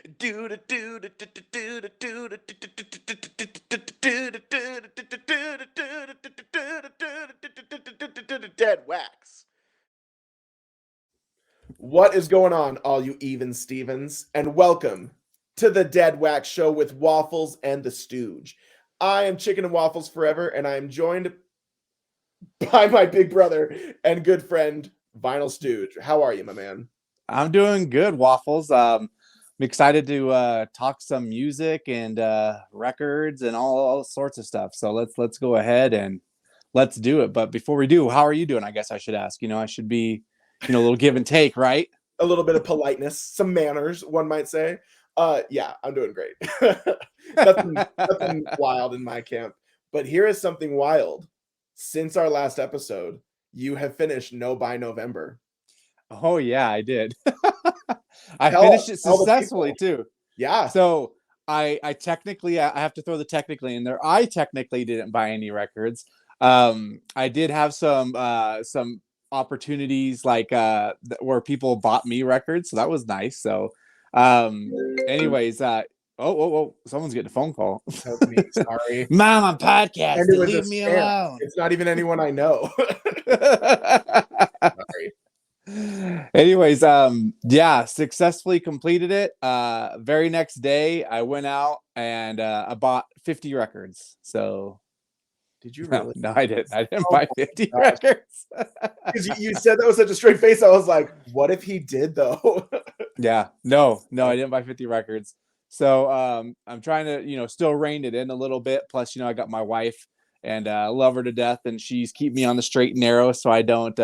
Deadwax. What is going on, all you even Stevens? And welcome to the Deadwax Show with Waffles and the Stooge. I am Chicken and Waffles Forever, and I am joined by my big brother and good friend, Vinyl Stooge. How are you, my man? I'm doing good, Waffles. I'm excited to talk some music and records and all sorts of stuff. So let's go ahead and let's do it. But before we do, how are you doing? I guess I should ask. I should be, a little give and take, right? A little bit of politeness, some manners, one might say. Yeah, I'm doing great. Nothing wild in my camp. But here is something wild. Since our last episode, you have finished No by November. Oh yeah, I did. I finished it successfully too. Yeah. So I technically I have to throw the technically in there. I technically didn't buy any records. I did have some opportunities like where people bought me records, so that was nice. So anyways, someone's getting a phone call. Me, sorry. Mom, I'm podcasting, leave me alone. It's not even anyone I know. Sorry. Anyways, yeah, successfully completed it. Very next day I went out and I bought 50 records. So did you really? No, I didn't buy 50 records. Because you said that with such a straight face. I was like, what if he did though? Yeah, no, I didn't buy 50 records. So I'm trying to, still rein it in a little bit. Plus, I got my wife and love her to death, and she's keep me on the straight and narrow so I don't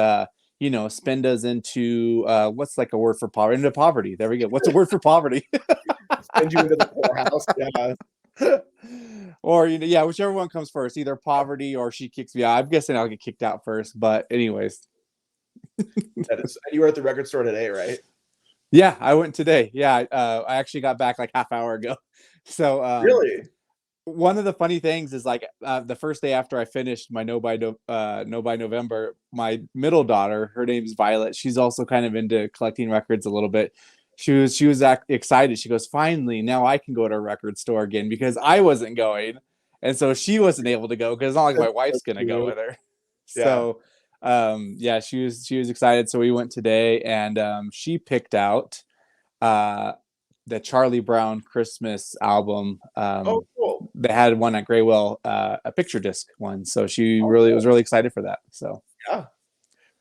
spend us into what's like a word for poverty? Into poverty. There we go. What's a word for poverty? Send you into the poorhouse. Yeah. Or whichever one comes first, either poverty or she kicks me out. I'm guessing I'll get kicked out first, but anyways. And you were at the record store today, right? Yeah, I went today. Yeah, I actually got back like half hour ago. So really, one of the funny things is like the first day after I finished my No by November, my middle daughter, her name's Violet. She's also kind of into collecting records a little bit. She was excited. She goes, finally, now I can go to a record store again because I wasn't going. And so she wasn't able to go because it's not like my wife's going to go with her. Yeah. So, she was excited. So we went today and she picked out the Charlie Brown Christmas album. Cool. They had one at Graywell, a picture disc one. So she was really excited for that. So, yeah.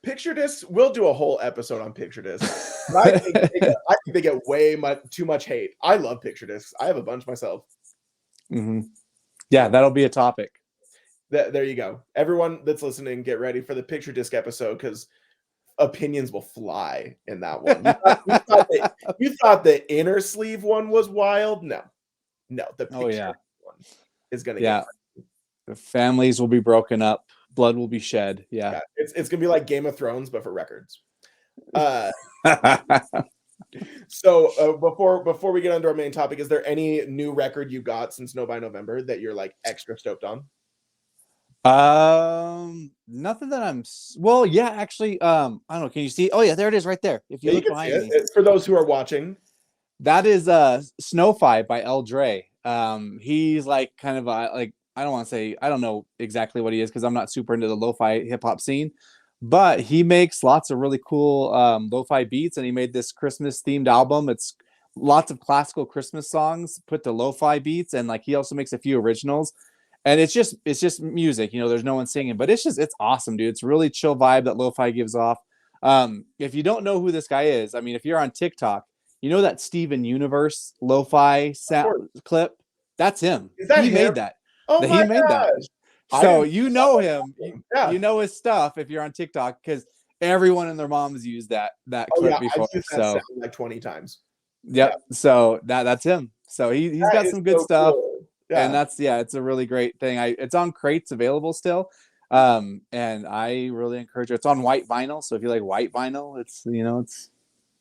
Picture discs, we'll do a whole episode on picture discs. I think they get way too much hate. I love picture discs. I have a bunch myself. Mm-hmm. Yeah, that'll be a topic. There you go. Everyone that's listening, get ready for the picture disc episode because opinions will fly in that one. You thought the inner sleeve one was wild? No, the picture one is going to get the families will be broken up. Blood will be shed. Yeah. It's gonna be like Game of Thrones, but for records. So before we get into our main topic, is there any new record you got since No by November that you're like extra stoked on? Nothing that actually, I don't know. Can you see? Oh yeah, there it is right there. If you look behind me. For those who are watching, that is Snowfi by El Dre. He's like kind of like, I don't want to say, I don't know exactly what he is because I'm not super into the lo-fi hip-hop scene, but he makes lots of really cool lo-fi beats, and he made this Christmas-themed album. It's lots of classical Christmas songs put to lo-fi beats, and like he also makes a few originals, and it's just music. There's no one singing, but it's awesome, dude. It's really chill vibe that lo-fi gives off. If you don't know who this guy is, I mean, if you're on TikTok, that Steven Universe lo-fi sound clip, that's him. Is that he him? Made that. Oh my made gosh. That. So him. Yeah. You know his stuff if you're on TikTok because everyone and their moms used that clip before. I've used that sound like 20 times. Yep. Yeah. So that's him. So he's got some good stuff. Cool. Yeah. And it's a really great thing. It's on crates available still. And I really encourage it. It's on white vinyl. So if you like white vinyl, it's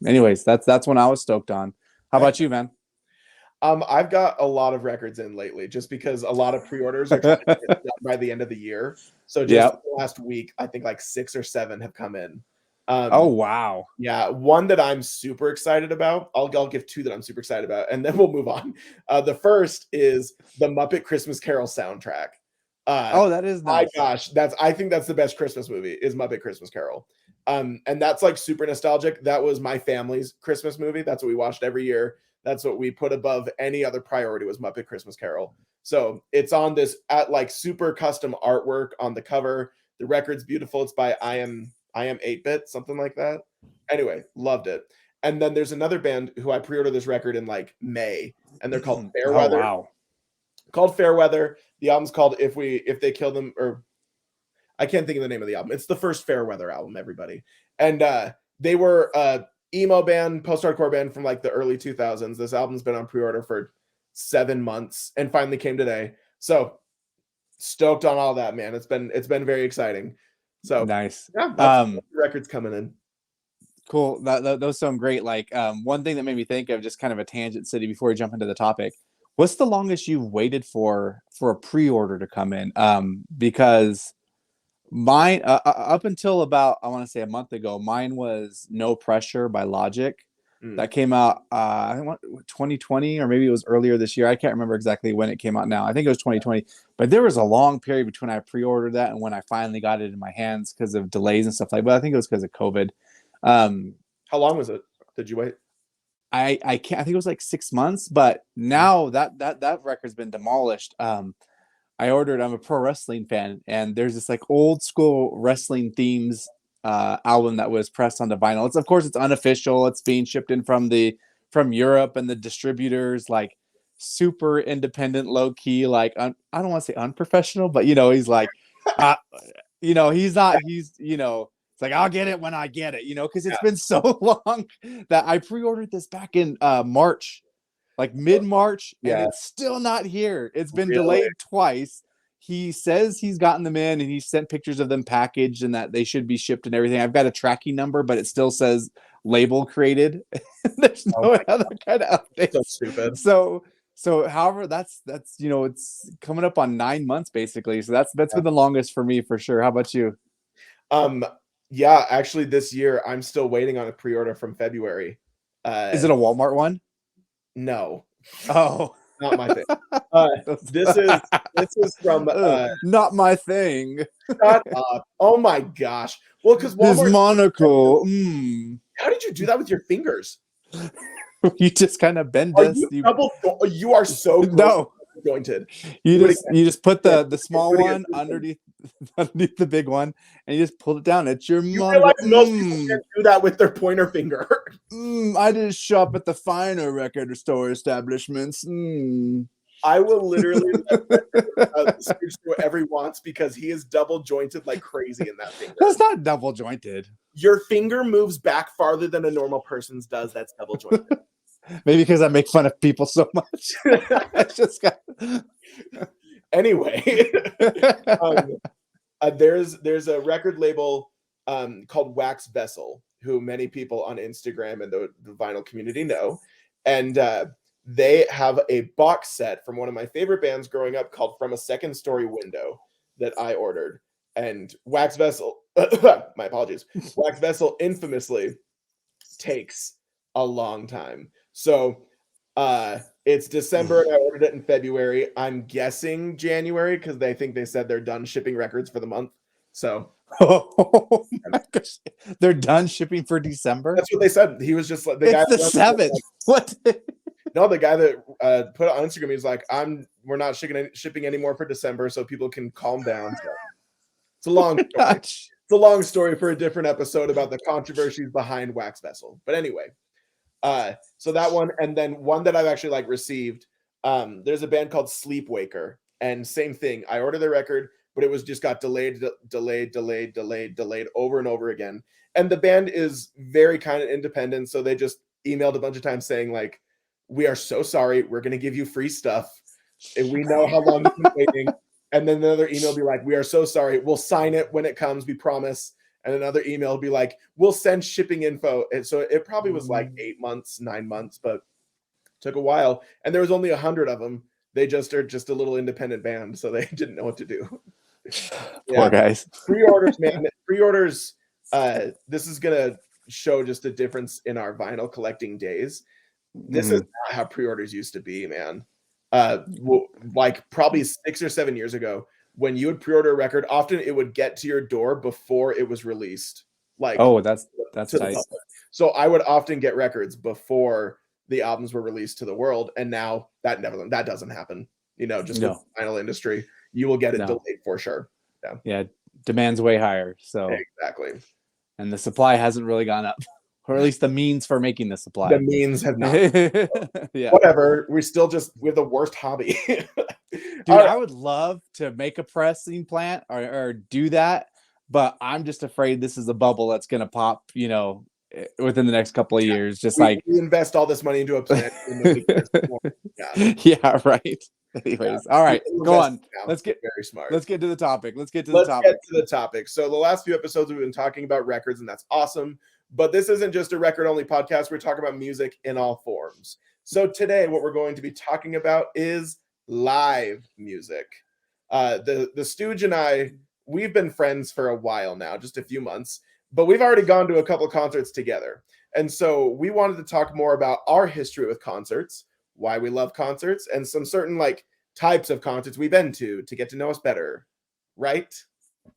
anyways, that's one I was stoked on. How about you, man? I've got a lot of records in lately just because a lot of pre-orders are trying to get done by the end of the year. So just last week, I think like 6 or 7 have come in. Oh wow. Yeah, one that I'm super excited about. I'll give two that I'm super excited about, and then we'll move on. The first is the Muppet Christmas Carol soundtrack. Oh, that is My nice. gosh, I think that's the best Christmas movie is Muppet Christmas Carol. And that's like super nostalgic. That was my family's Christmas movie. That's what we watched every year. That's what we put above any other priority was Muppet Christmas Carol. So it's on this at like super custom artwork on the cover. The record's beautiful. It's by I am 8-bit, something like that. Anyway, loved it. And then there's another band who I pre-ordered this record in like May, and they're called Oh Fairweather. wow. Called Fairweather. The album's called If They Kill Them, or I can't think of the name of the album. It's the first Fairweather album, everybody. And they were emo band, post-hardcore band from like the early 2000s. This album's been on pre-order for 7 months and finally came today. So stoked on all that, man. It's been very exciting. So Nice. yeah, that's records coming in. Cool. Those sound great. Like one thing that made me think of just kind of a tangent city before we jump into the topic. What's the longest you've waited for a pre-order to come in? Because mine up until about I want to say a month ago, mine was No Pressure by Logic. That came out I want 2020 or maybe it was earlier this year. I can't remember exactly when it came out now. I think it was 2020. But there was a long period between I pre-ordered that and when I finally got it in my hands because of delays and stuff like that. But I think it was because of COVID. How long was it? Did you wait? I can't I think it was like 6 months, but now that record's been demolished. I ordered, I'm a pro wrestling fan, and there's this like old school wrestling themes album that was pressed onto vinyl. It's of course it's unofficial, it's being shipped in from Europe, and the distributors like super independent, low key, like I don't want to say unprofessional, but he's like uh, he's not it's like I'll get it when I get it, because it's been so long that I pre-ordered this back in March, like mid-March, and Yeah, it's still not here. It's been really? delayed twice. He says he's gotten them in and he sent pictures of them packaged and that they should be shipped and everything. I've got a tracking number, but it still says label created. There's no other kind of updates. So stupid. So however, that's it's coming up on 9 months basically. So that's been the longest for me for sure. How about you? Yeah, actually this year I'm still waiting on a pre-order from February. Is it a Walmart one? No. Oh, Not my thing. This is from not my thing. Shut up. Oh my gosh. Well, because His Walmart. monocle. How did you do that with your fingers? You just kind of bend Are this. you are so no jointed. You just put the small one underneath the big one, and you just pull it down. It's your monocle. Most people can't do that with their pointer finger. I just shop at the finer record store establishments. I will literally switch to whatever he wants because he is double jointed like crazy in that finger. That's not double jointed. Your finger moves back farther than a normal person's does. That's double jointed. Maybe because I make fun of people so much. I just got. Anyway, there's a record label called Wax Vessel, who many people on Instagram and the vinyl community know, and they have a box set from one of my favorite bands growing up called From a Second Story Window that I ordered. And Wax Vessel, my apologies, Wax Vessel infamously takes a long time. So it's December and I ordered it in February. I'm guessing January because they think they said they're done shipping records for the month. So oh my gosh. They're done shipping for December. That's what they said. He was just like the guy. It's the 7th. What? No, the guy that put it on Instagram, he's like, we're not shipping anymore for December, so people can calm down. So it's a long story. It's a long story for a different episode about the controversies behind Wax Vessel. But anyway, so that one, and then one that I've actually like received. There's a band called Sleepwaker, and same thing. I ordered the record, but it was just got delayed over and over again. And the band is very kind of independent, so they just emailed a bunch of times saying like, we are so sorry. We're going to give you free stuff. And we know how long you've been waiting. And then another email will be like, we are so sorry. We'll sign it when it comes. We promise. And another email will be like, we'll send shipping info. And so it probably was like 8 months, 9 months, but it took a while. And there was only 100 of them. They just are just a little independent band. So they didn't know what to do. Poor guys. Pre-orders, man. Pre-orders This is gonna show just a difference in our vinyl collecting days. This is Mhm. not how pre-orders used to be, man. Like probably 6 or 7 years ago, when you would pre-order a record, often it would get to your door before it was released, like Oh, that's to the tight. public. So I would often get records before the albums were released to the world, and now that doesn't happen. Just with No, the vinyl industry, you will get it no. delayed for sure. Yeah, Yeah, demand's way higher. So, exactly. and the supply hasn't really gone up, or at least the means for making the The supply. means have not. Yeah. Whatever. We have the worst hobby. All Dude, right. I would love to make a pressing plant or do that, but I'm just afraid this is a bubble that's gonna pop, within the next couple of years. Just We like invest all this money into a plant and then we get more. Yeah. yeah, right. Anyways, all right, People go invest on. now. Let's get Very smart. let's get to the topic. Let's get to the Let's topic. get to the topic. So the last few episodes we've been talking about records, and that's awesome. But this isn't just a record-only podcast. We're talking about music in all forms. So today, what we're going to be talking about is live music. The Stooge and I, we've been friends for a while now, just a few months, but we've already gone to a couple of concerts together. And so we wanted to talk more about our history with concerts, why we love concerts, and some certain like types of concerts we've been to get to know us better. Right?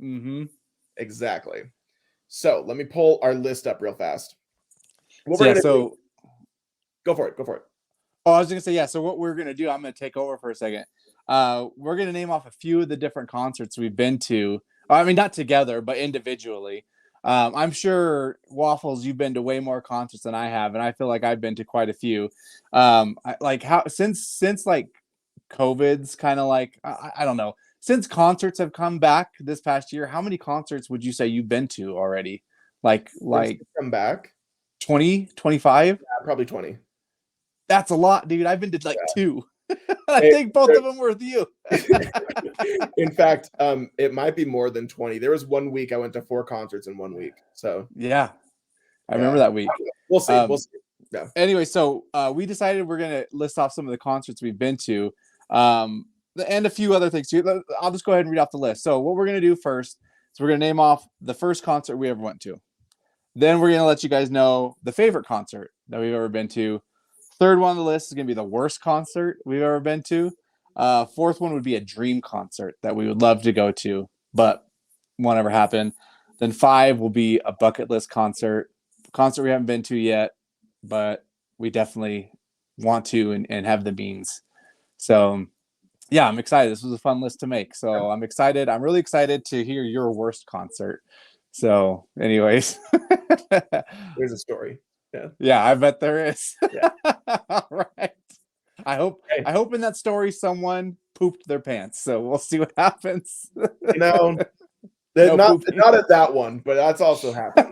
Mm-hmm. Exactly. So let me pull our list up real fast. What So we're yeah, gonna do, so go for it. Go for it. oh, I was gonna say yeah. So what we're gonna do, I'm gonna take over for a second. We're gonna name off a few of the different concerts we've been to. I mean, not together, but individually. I'm sure Waffles, you've been to way more concerts than I have, and I feel like I've been to quite a few. Like how since like COVID's kind of like I don't know. Since concerts have come back this past year, how many concerts would you say you've been to already? Like Come back. 20, 25? Yeah, probably 20. That's a lot, dude. I've been to like two. I Hey, think both of them were with you. In fact, it might be more than 20. There was 1 week I went to 4 concerts in 1 week. So Yeah, I yeah, remember that week. we'll see. Um, We'll see. Yeah. Anyway, so we decided we're gonna list off some of the concerts we've been to, and a few other things too. I'll just go ahead and read off the list. So what we're gonna do first is we're gonna name off the first concert we ever went to. Then we're gonna let you guys know the favorite concert that we've ever been to. Third one on the list is gonna be the worst concert we've ever been to. Fourth one would be a dream concert that we would love to go to, but won't ever happen. Then 5 will be a bucket list concert we haven't been to yet, but we definitely want to and have the means. So yeah, I'm excited. This was a fun list to make. So I'm excited. I'm really excited to hear your worst concert. So anyways. There's a story. Yeah. Yeah, I bet there is. Yeah. All right. I hope in that story someone pooped their pants. So we'll see what happens. No, No not pooping. at that one, but that's also happened.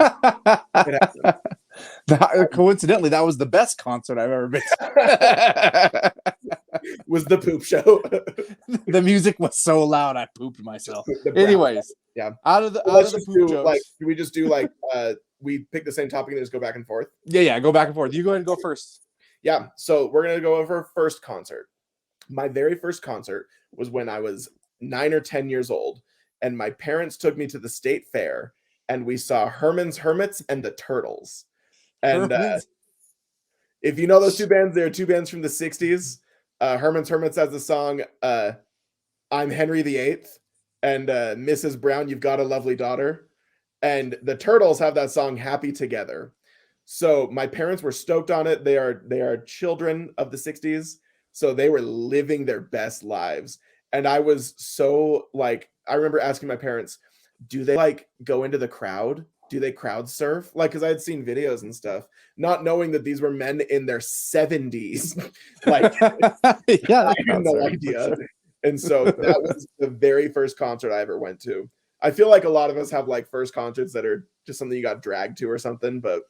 It happened. Coincidentally, that was the best concert I've ever been to. Was the poop show. The music was so loud I pooped myself. The brown. Anyways, Yeah. out of the Let's poop just do jokes. like, do we just do like we pick the same topic and just go back and forth? Yeah, go back and forth. You go ahead and go first. Yeah. So we're gonna go over first concert. My very first concert was when I was 9 or 10 years old, and my parents took me to the state fair, and we saw Herman's Hermits and the Turtles. And if you know those two bands, they are two bands from the 60s. Herman's Hermits has the song I'm Henry VIII, and Mrs. Brown, You've Got a Lovely Daughter. And the Turtles have that song Happy Together. So my parents were stoked on it. They are children of the 60s, so they were living their best lives. And I was so like, I remember asking my parents, do they like go into the crowd? Do they crowd surf? Like, because I had seen videos and stuff, not knowing that these were men in their 70s. Like, yeah, I had no idea. Sure. And so that was the very first concert I ever went to. I feel like a lot of us have like first concerts that are just something you got dragged to or something, but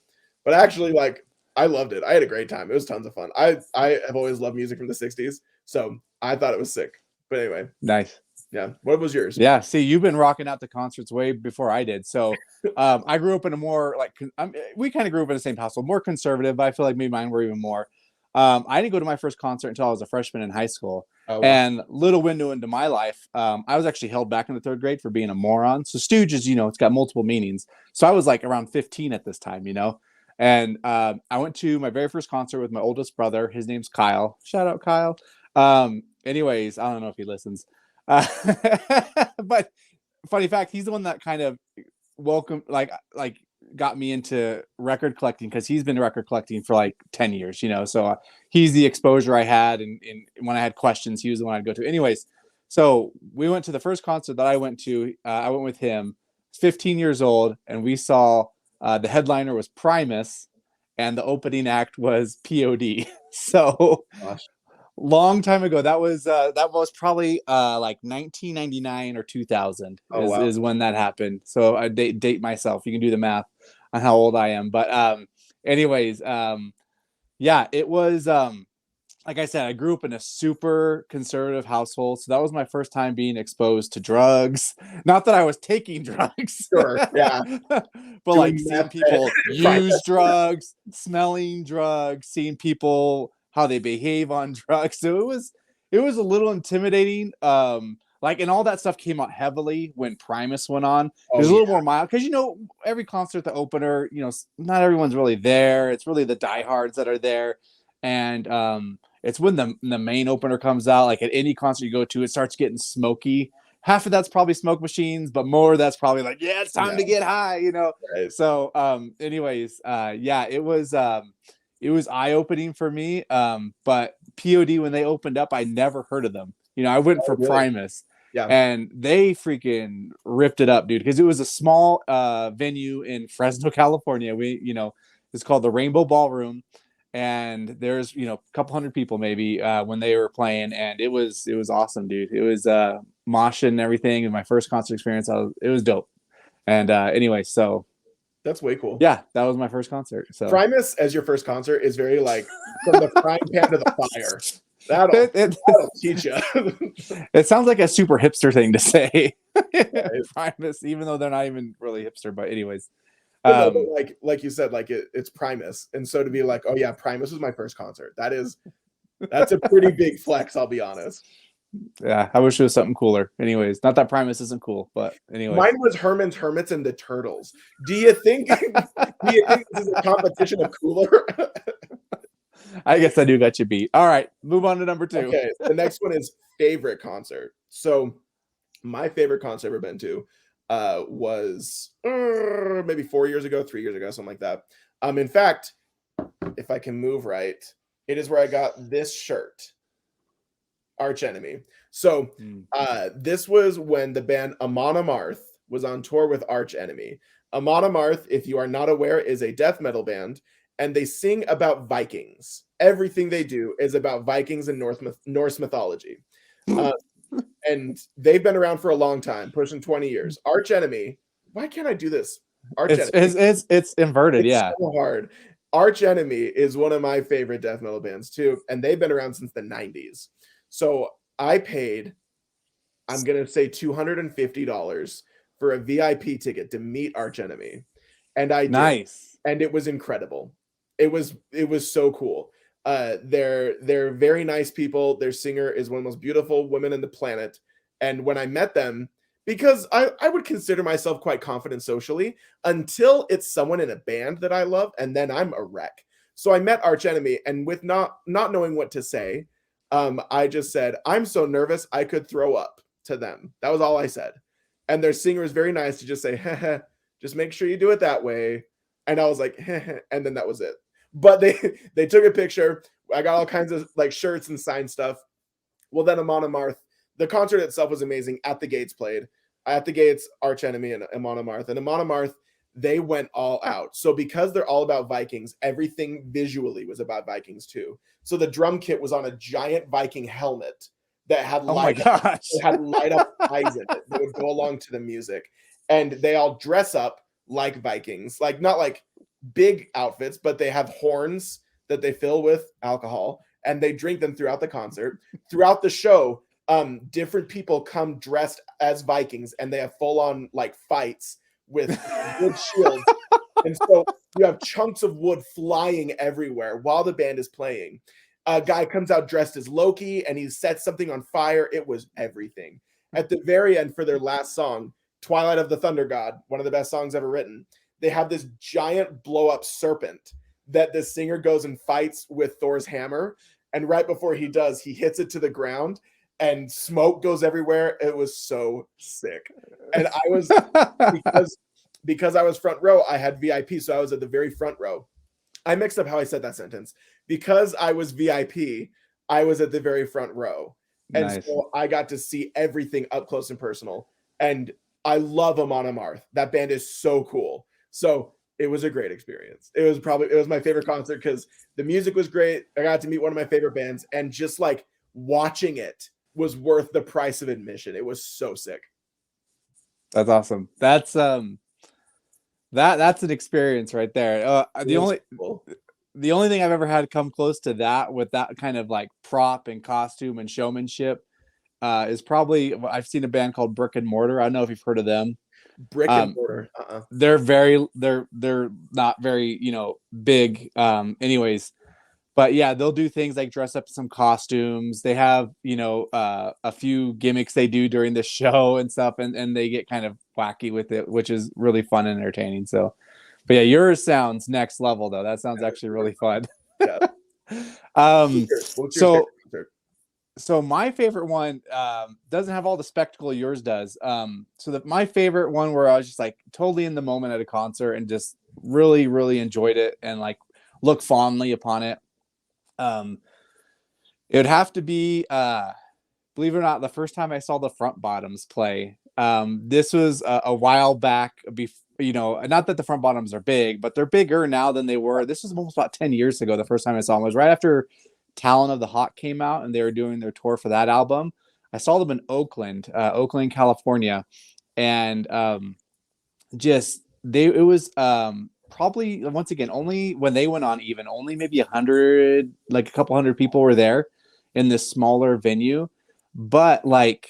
actually, like, I loved it. I had a great time. It was tons of fun. I have always loved music from the 60s, so I thought it was sick. But anyway. Nice. Yeah. What was yours? Yeah. See, you've been rocking out the concerts way before I did. So I grew up in a more like, we kind of grew up in the same household, more conservative, but I feel like maybe mine were even more. I didn't go to my first concert until I was a freshman in high school. Oh, wow. And little window into my life, I was actually held back in the third grade for being a moron. So stooge is, it's got multiple meanings. So I was like around 15 at this time, And I went to my very first concert with my oldest brother. His name's Kyle. Shout out, Kyle. Anyways, I don't know if he listens. But funny fact, he's the one that kind of like got me into record collecting because he's been record collecting for like 10 years, so he's the exposure I had, and when I had questions, he was the one I'd go to. Anyways, so we went to the first concert that I went to. I went with him, 15 years old, and we saw the headliner was Primus and the opening act was POD. So Gosh. long time ago. That was probably like 1999 or 2000 is when that happened. So I date myself. You can do the math on how old I am. But anyways, yeah, it was like I said, I grew up in a super conservative household. So that was my first time being exposed to drugs. Not that I was taking drugs. Sure, yeah. But Doing like seeing people use drugs, smelling drugs, seeing people how they behave on drugs. So it was a little intimidating. And all that stuff came out heavily when Primus went on. It was a little more mild because every concert, the opener, not everyone's really there. It's really the diehards that are there, and it's when the main opener comes out. Like at any concert you go to, it starts getting smoky. Half of that's probably smoke machines, but more that's probably like, yeah, it's time to get high, Right. So anyways, yeah, it was eye-opening for me. But POD, when they opened up, I never heard of them. I went for really? Primus. Yeah. And they freaking ripped it up, dude, because it was a small venue in Fresno, California. It's called the Rainbow Ballroom, and there's a couple hundred people maybe when they were playing, and it was awesome, dude. It was moshing and everything, and my first concert experience. It was dope. And anyway, so that's way cool. Yeah, that was my first concert. So Primus as your first concert is very like from the frying pan to the fire. That'll teach you. It sounds like a super hipster thing to say. Primus, even though they're not even really hipster. But anyways, but like you said, like it's Primus, and so to be like, oh yeah, Primus was my first concert. That's a pretty big flex. I'll be honest. Yeah, I wish it was something cooler. Anyways, not that Primus isn't cool, but anyway. Mine was Herman's Hermits and the Turtles. Do you think this is a competition of cooler? I guess I do got you beat. All right, move on to number 2. Okay, the next one is favorite concert. So my favorite concert I've ever been to was maybe 4 years ago, 3 years ago, something like that. In fact, if I can move right, it is where I got this shirt. Arch Enemy. So this was when the band Amon Amarth was on tour with Arch Enemy. Amon Amarth, if you are not aware, is a death metal band, and they sing about Vikings. Everything they do is about Vikings and Norse mythology. And they've been around for a long time, pushing 20 years. Arch Enemy. Why can't I do this? Arch Enemy. It's inverted, it's yeah. So hard. Arch Enemy is one of my favorite death metal bands too, and they've been around since the 90s. So I paid, I'm going to say $250 for a VIP ticket to meet Arch Enemy. And I did. Nice. And it was incredible. It was so cool. They're very nice people. Their singer is one of the most beautiful women on the planet. And when I met them, because I would consider myself quite confident socially until it's someone in a band that I love, and then I'm a wreck. So I met Arch Enemy, and with not knowing what to say, I just said, I'm so nervous I could throw up to them. That was all I said. And their singer is very nice to just say, just make sure you do it that way. And I was like, and then that was it. But they took a picture. I got all kinds of like shirts and signed stuff. Well, then Amon Amarth, the concert itself was amazing. At the Gates played. At the Gates, Arch Enemy and Amon Amarth. And Amon Amarth, they went all out. So because they're all about Vikings, everything visually was about Vikings too. So the drum kit was on a giant Viking helmet that had light up eyes in it that would go along to the music. And they all dress up like Vikings, like not like big outfits, but they have horns that they fill with alcohol, and they drink them throughout the concert. Throughout the show, different people come dressed as Vikings, and they have full on like fights with good shields. And so you have chunks of wood flying everywhere while the band is playing. A guy comes out dressed as Loki and he sets something on fire. It was everything. At the very end, for their last song, Twilight of the Thunder God, one of the best songs ever written, they have this giant blow up serpent that the singer goes and fights with Thor's hammer. And right before he does, he hits it to the ground and smoke goes everywhere. It was so sick. And I was, because I was front row, I had VIP, so I was at the very front row. I mixed up how I said that sentence. Because I was VIP, I was at the very front row. And Nice. so I got to see everything up close and personal. And I love Amon Amarth. That band is so cool. So it was a great experience. It was my favorite concert because the music was great. I got to meet one of my favorite bands, and just like watching it was worth the price of admission. It was so sick. That's awesome. That's that's an experience right there. The only thing I've ever had come close to that with that kind of like prop and costume and showmanship is probably, I've seen a band called Brick and Mortar. I don't know if you've heard of them. Brick and Mortar. They're not very, big. Anyways, but yeah, they'll do things like dress up some costumes. They have, a few gimmicks they do during the show and stuff, and they get kind of wacky with it, which is really fun and entertaining. So, but yeah, yours sounds next level though. That sounds actually really fun. Yeah. So my favorite one doesn't have all the spectacle yours does. My favorite one where I was just like totally in the moment at a concert and just really, really enjoyed it and like look fondly upon it. It would have to be, believe it or not, the first time I saw the Front Bottoms play. This was a while back. Not that the Front Bottoms are big, but they're bigger now than they were. This was almost about 10 years ago. The first time I saw them was right after Talon of the Hawk came out and they were doing their tour for that album. I saw them in Oakland, California. And it was probably, once again, only when they went on, even only maybe 100, like a couple hundred people were there in this smaller venue. But like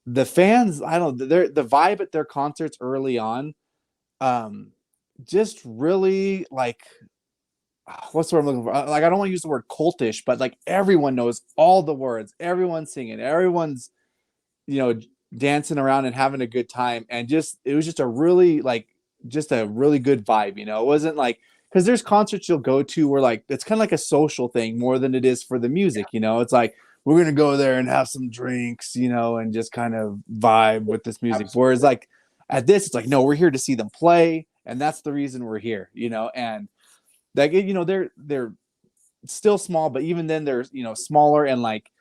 the fans, I don't know, the vibe at their concerts early on, just really like, what's the word I'm looking for? Like, I don't want to use the word cultish, but like everyone knows all the words, everyone's singing, everyone's, dancing around and having a good time. And it was just a really good vibe. It wasn't like, because there's concerts you'll go to where like, it's kind of like a social thing more than it is for the music. It's like, we're going to go there and have some drinks, and just kind of vibe with this music. Absolutely. Whereas like at this, it's like, no, we're here to see them play. And that's the reason we're here, and like, they're still small, but even then they're, smaller. And like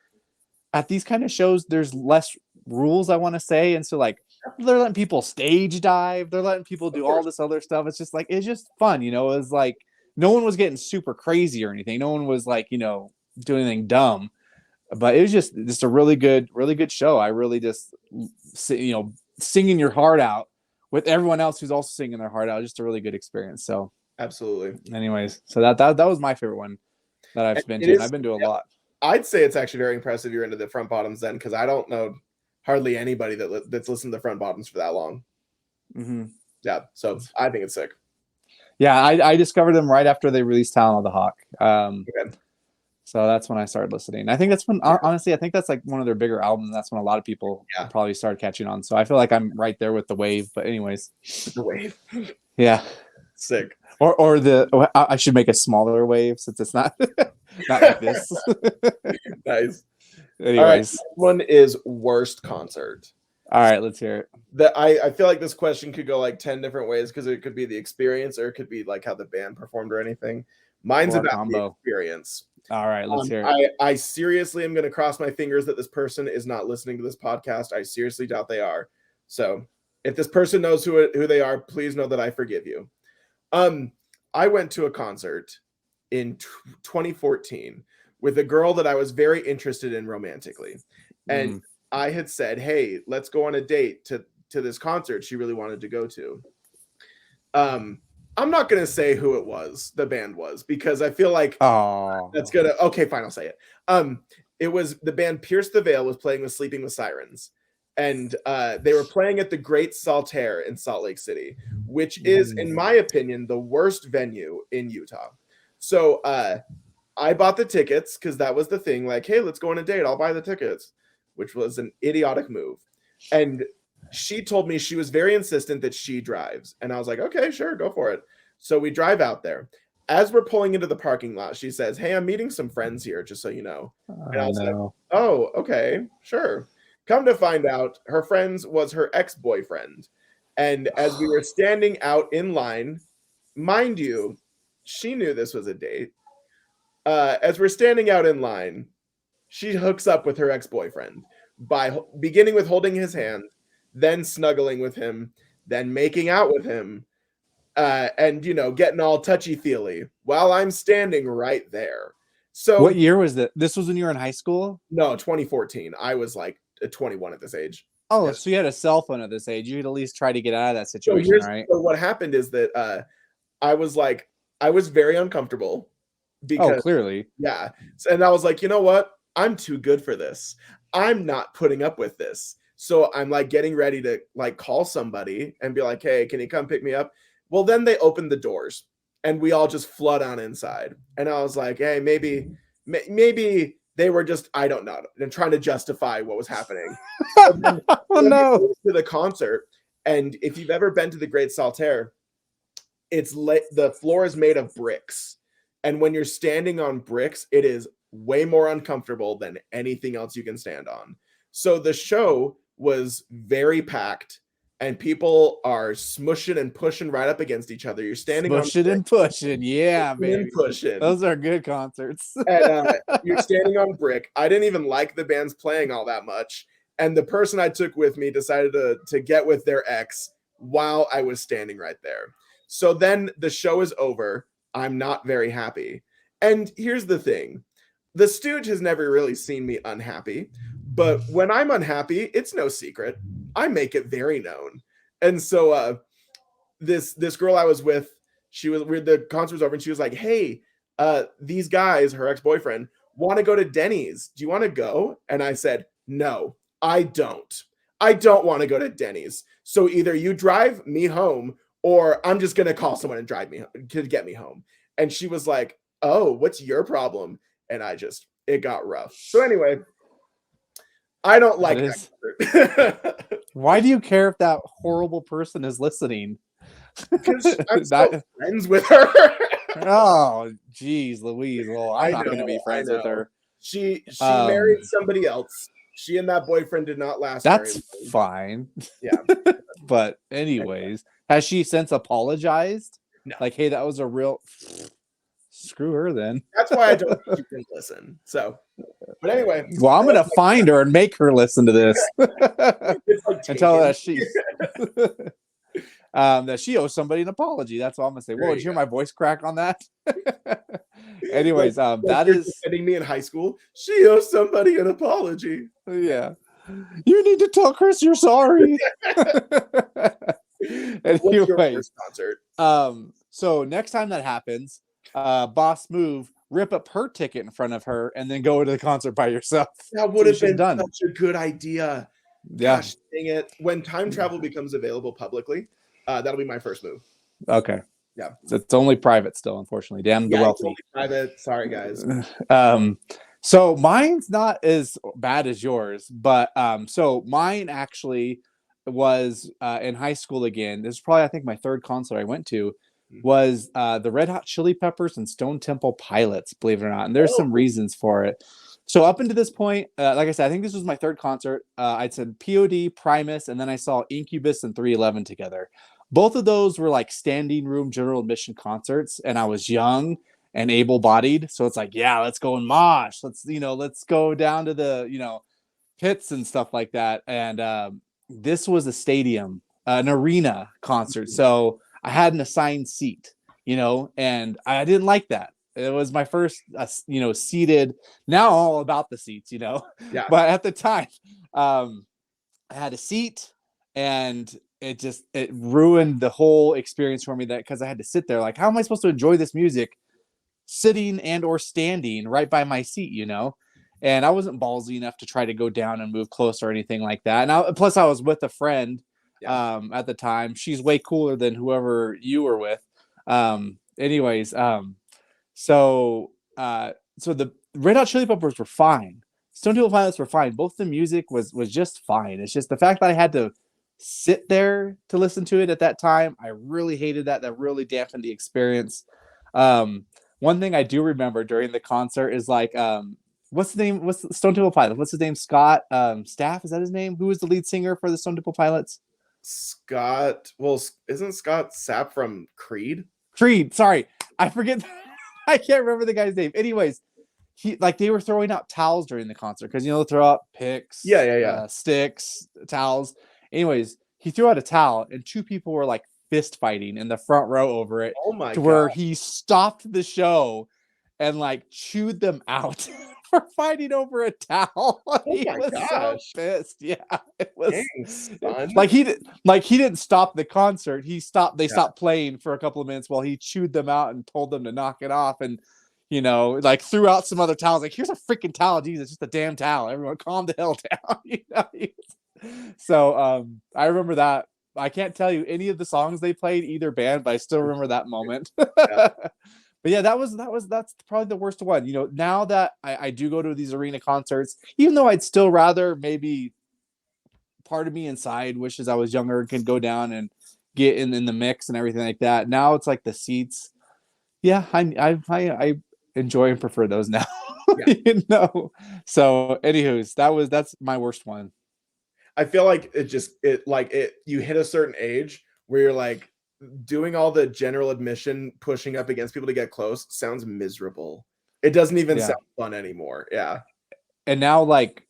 at these kind of shows, there's less rules, I want to say. And so like, they're letting people stage dive. They're letting people do all this other stuff. It's just like, it's just fun. It was like, no one was getting super crazy or anything. No one was like, doing anything dumb, but it was just a really good show. I really just, singing your heart out with everyone else who's also singing their heart out. Just a really good experience. So absolutely. Anyways, so that was my favorite one that I've been to. And I've been to a lot. I'd say it's actually very impressive you're into the Front Bottoms then, because I don't know hardly anybody that's listened to the Front Bottoms for that long. Mm-hmm. Yeah, so I think it's sick. Yeah, I discovered them right after they released Talon of the Hawk. Okay. So that's when I started listening. I think that's when, honestly, I think that's like one of their bigger albums. That's when a lot of people probably started catching on. So I feel like I'm right there with the wave. But anyways, the wave. Yeah, sick. Or I should make a smaller wave since it's not like this. Nice. Anyways, all right, this one is worst concert. All right, let's hear it. I feel like this question could go like 10 different ways because it could be the experience or it could be like how the band performed or anything. Mine's about the experience. All right, let's hear it. I seriously am going to cross my fingers that this person is not listening to this podcast. I seriously doubt they are. So if this person knows who they are, please know that I forgive you. I went to a concert in 2014 with a girl that I was very interested in romantically. And I had said, hey, let's go on a date to this concert she really wanted to go to. I'm not going to say who it was, the band was, because I feel like that's going to, okay, fine, I'll say it. It was the band Pierce the Veil was playing with Sleeping with Sirens. and they were playing at the Great Saltaire in Salt Lake City, which is, in my opinion, the worst venue in Utah. So I bought the tickets because that was the thing. Like, hey, let's go on a date. I'll buy the tickets, which was an idiotic move. And she told me she was very insistent that she drives. And I was like, okay, sure, go for it. So we drive out there. As we're pulling into the parking lot, she says, hey, I'm meeting some friends here, just so you know. And I was like, oh, okay, sure. Come to find out, her friends was her ex-boyfriend. And as we were standing out in line, mind you, she knew this was a date. As we're standing out in line, she hooks up with her ex-boyfriend by beginning with holding his hand, then snuggling with him, then making out with him, and getting all touchy-feely while I'm standing right there. So what year was that? This was when you were in high school? No, 2014. I was like 21 at this age. Oh, Yes. so you had a cell phone at this age. You could at least try to get out of that situation, right? So what happened is that I was very uncomfortable because clearly. Yeah. And I was like, you know what? I'm too good for this. I'm not putting up with this. So I'm like getting ready to like call somebody and be like, hey, can you come pick me up? Well, then they opened the doors and we all just flood on inside. And I was like, hey, maybe they were just, I don't know, and trying to justify what was happening. Oh no. To the concert. And if you've ever been to the Great Saltaire, the floor is made of bricks. And when you're standing on bricks, it is way more uncomfortable than anything else you can stand on. So the show was very packed and people are smushing and pushing right up against each other. You're standing smushing and pushing. Yeah, baby. Pushing. Those are good concerts. And you're standing on brick. I didn't even like the bands playing all that much. And the person I took with me decided to get with their ex while I was standing right there. So then the show is over. I'm not very happy. And here's the thing. The Stooge has never really seen me unhappy, but when I'm unhappy, it's no secret. I make it very known. And so this girl I was with, the concert was over and she was like, hey, these guys, her ex-boyfriend, want to go to Denny's. Do you want to go? And I said, no, I don't. I don't want to go to Denny's. So either you drive me home or I'm just going to call someone and drive me to get me home. And she was like, oh, what's your problem? And it got rough. So anyway, I don't like that. Why do you care if that horrible person is listening? Because I'm still friends with her. Oh, geez, Louise. Well, I'm not going to be friends with her. She married somebody else. She and that boyfriend did not last. That's fine. Yeah. But anyways, has she since apologized? No. Like, hey, that was a real... Screw her then. That's why I don't think you can listen. So, but anyway. Well, I'm going to find her and make her listen to this. And tell her that she owes somebody an apology. That's all I'm going to say. Whoa, did you hear my voice crack on that? Anyways, that is... defending me in high school. She owes somebody an apology. Yeah. You need to tell Chris you're sorry. Anyways, concert? So next time that happens, boss move, rip up her ticket in front of her and then go to the concert by yourself. That would have been such a good idea. Yeah. Gosh, dang it. When time travel becomes available publicly, that'll be my first move. Okay. Yeah. It's only private still, unfortunately. Damn the wealthy. It's only private. Sorry, guys. So mine's not as bad as yours, but so mine actually was in high school again. This is probably, I think, my third concert I went to. Was the Red Hot Chili Peppers and Stone Temple Pilots, believe it or not. And there's some reasons for it. So up until this point, like I said, I think this was my third concert. I'd said POD, Primus, and then I saw Incubus and 311 together. Both of those were like standing room general admission concerts, and I was young and able-bodied. So it's like, yeah, let's go and mosh. Let's go down to the, pits and stuff like that. And this was a stadium, an arena concert. So I had an assigned seat, and I didn't like that. It was my first, seated. Now all about the seats, Yeah. But at the time, I had a seat, and it ruined the whole experience for me. That because I had to sit there, like, how am I supposed to enjoy this music, sitting and or standing right by my seat, And I wasn't ballsy enough to try to go down and move close or anything like that. And plus, I was with a friend at the time. She's way cooler than whoever you were with. Anyways, so the Red Hot Chili Peppers were fine. Stone Temple Pilots were fine. Both the music was just fine. It's just the fact that I had to sit there to listen to it at that time. I really hated that. That really dampened the experience. One thing I do remember during the concert is like, what's the name? What's Stone Temple Pilots? What's his name? Scott Staff, is that his name? Who was the lead singer for the Stone Temple Pilots? Scott. Well, isn't Scott Sapp from Creed? Creed. Sorry, I forget. I can't remember the guy's name. Anyways, they were throwing out towels during the concert because they'll throw out picks, sticks, towels. Anyways, he threw out a towel and two people were like fist fighting in the front row over it. Oh my to God. Where he stopped the show and like chewed them out for fighting over a towel. He was so pissed. Yeah, it was. Dang, like he didn't stop the concert. They stopped playing for a couple of minutes while he chewed them out and told them to knock it off. And like threw out some other towels. Like, here's a freaking towel. Jesus, just a damn towel. Everyone calm the hell down. So I remember that. I can't tell you any of the songs they played, either band, but I still remember that moment. But yeah, that's probably the worst one. Now that I do go to these arena concerts, even though I'd still rather, maybe part of me inside wishes I was younger and could go down and get in the mix and everything like that. Now it's like the seats. Yeah, I enjoy and prefer those now. So anywho's that's my worst one. I feel like you hit a certain age where you're like, doing all the general admission pushing up against people to get close sounds miserable. It doesn't even sound fun anymore. Yeah. And now, like,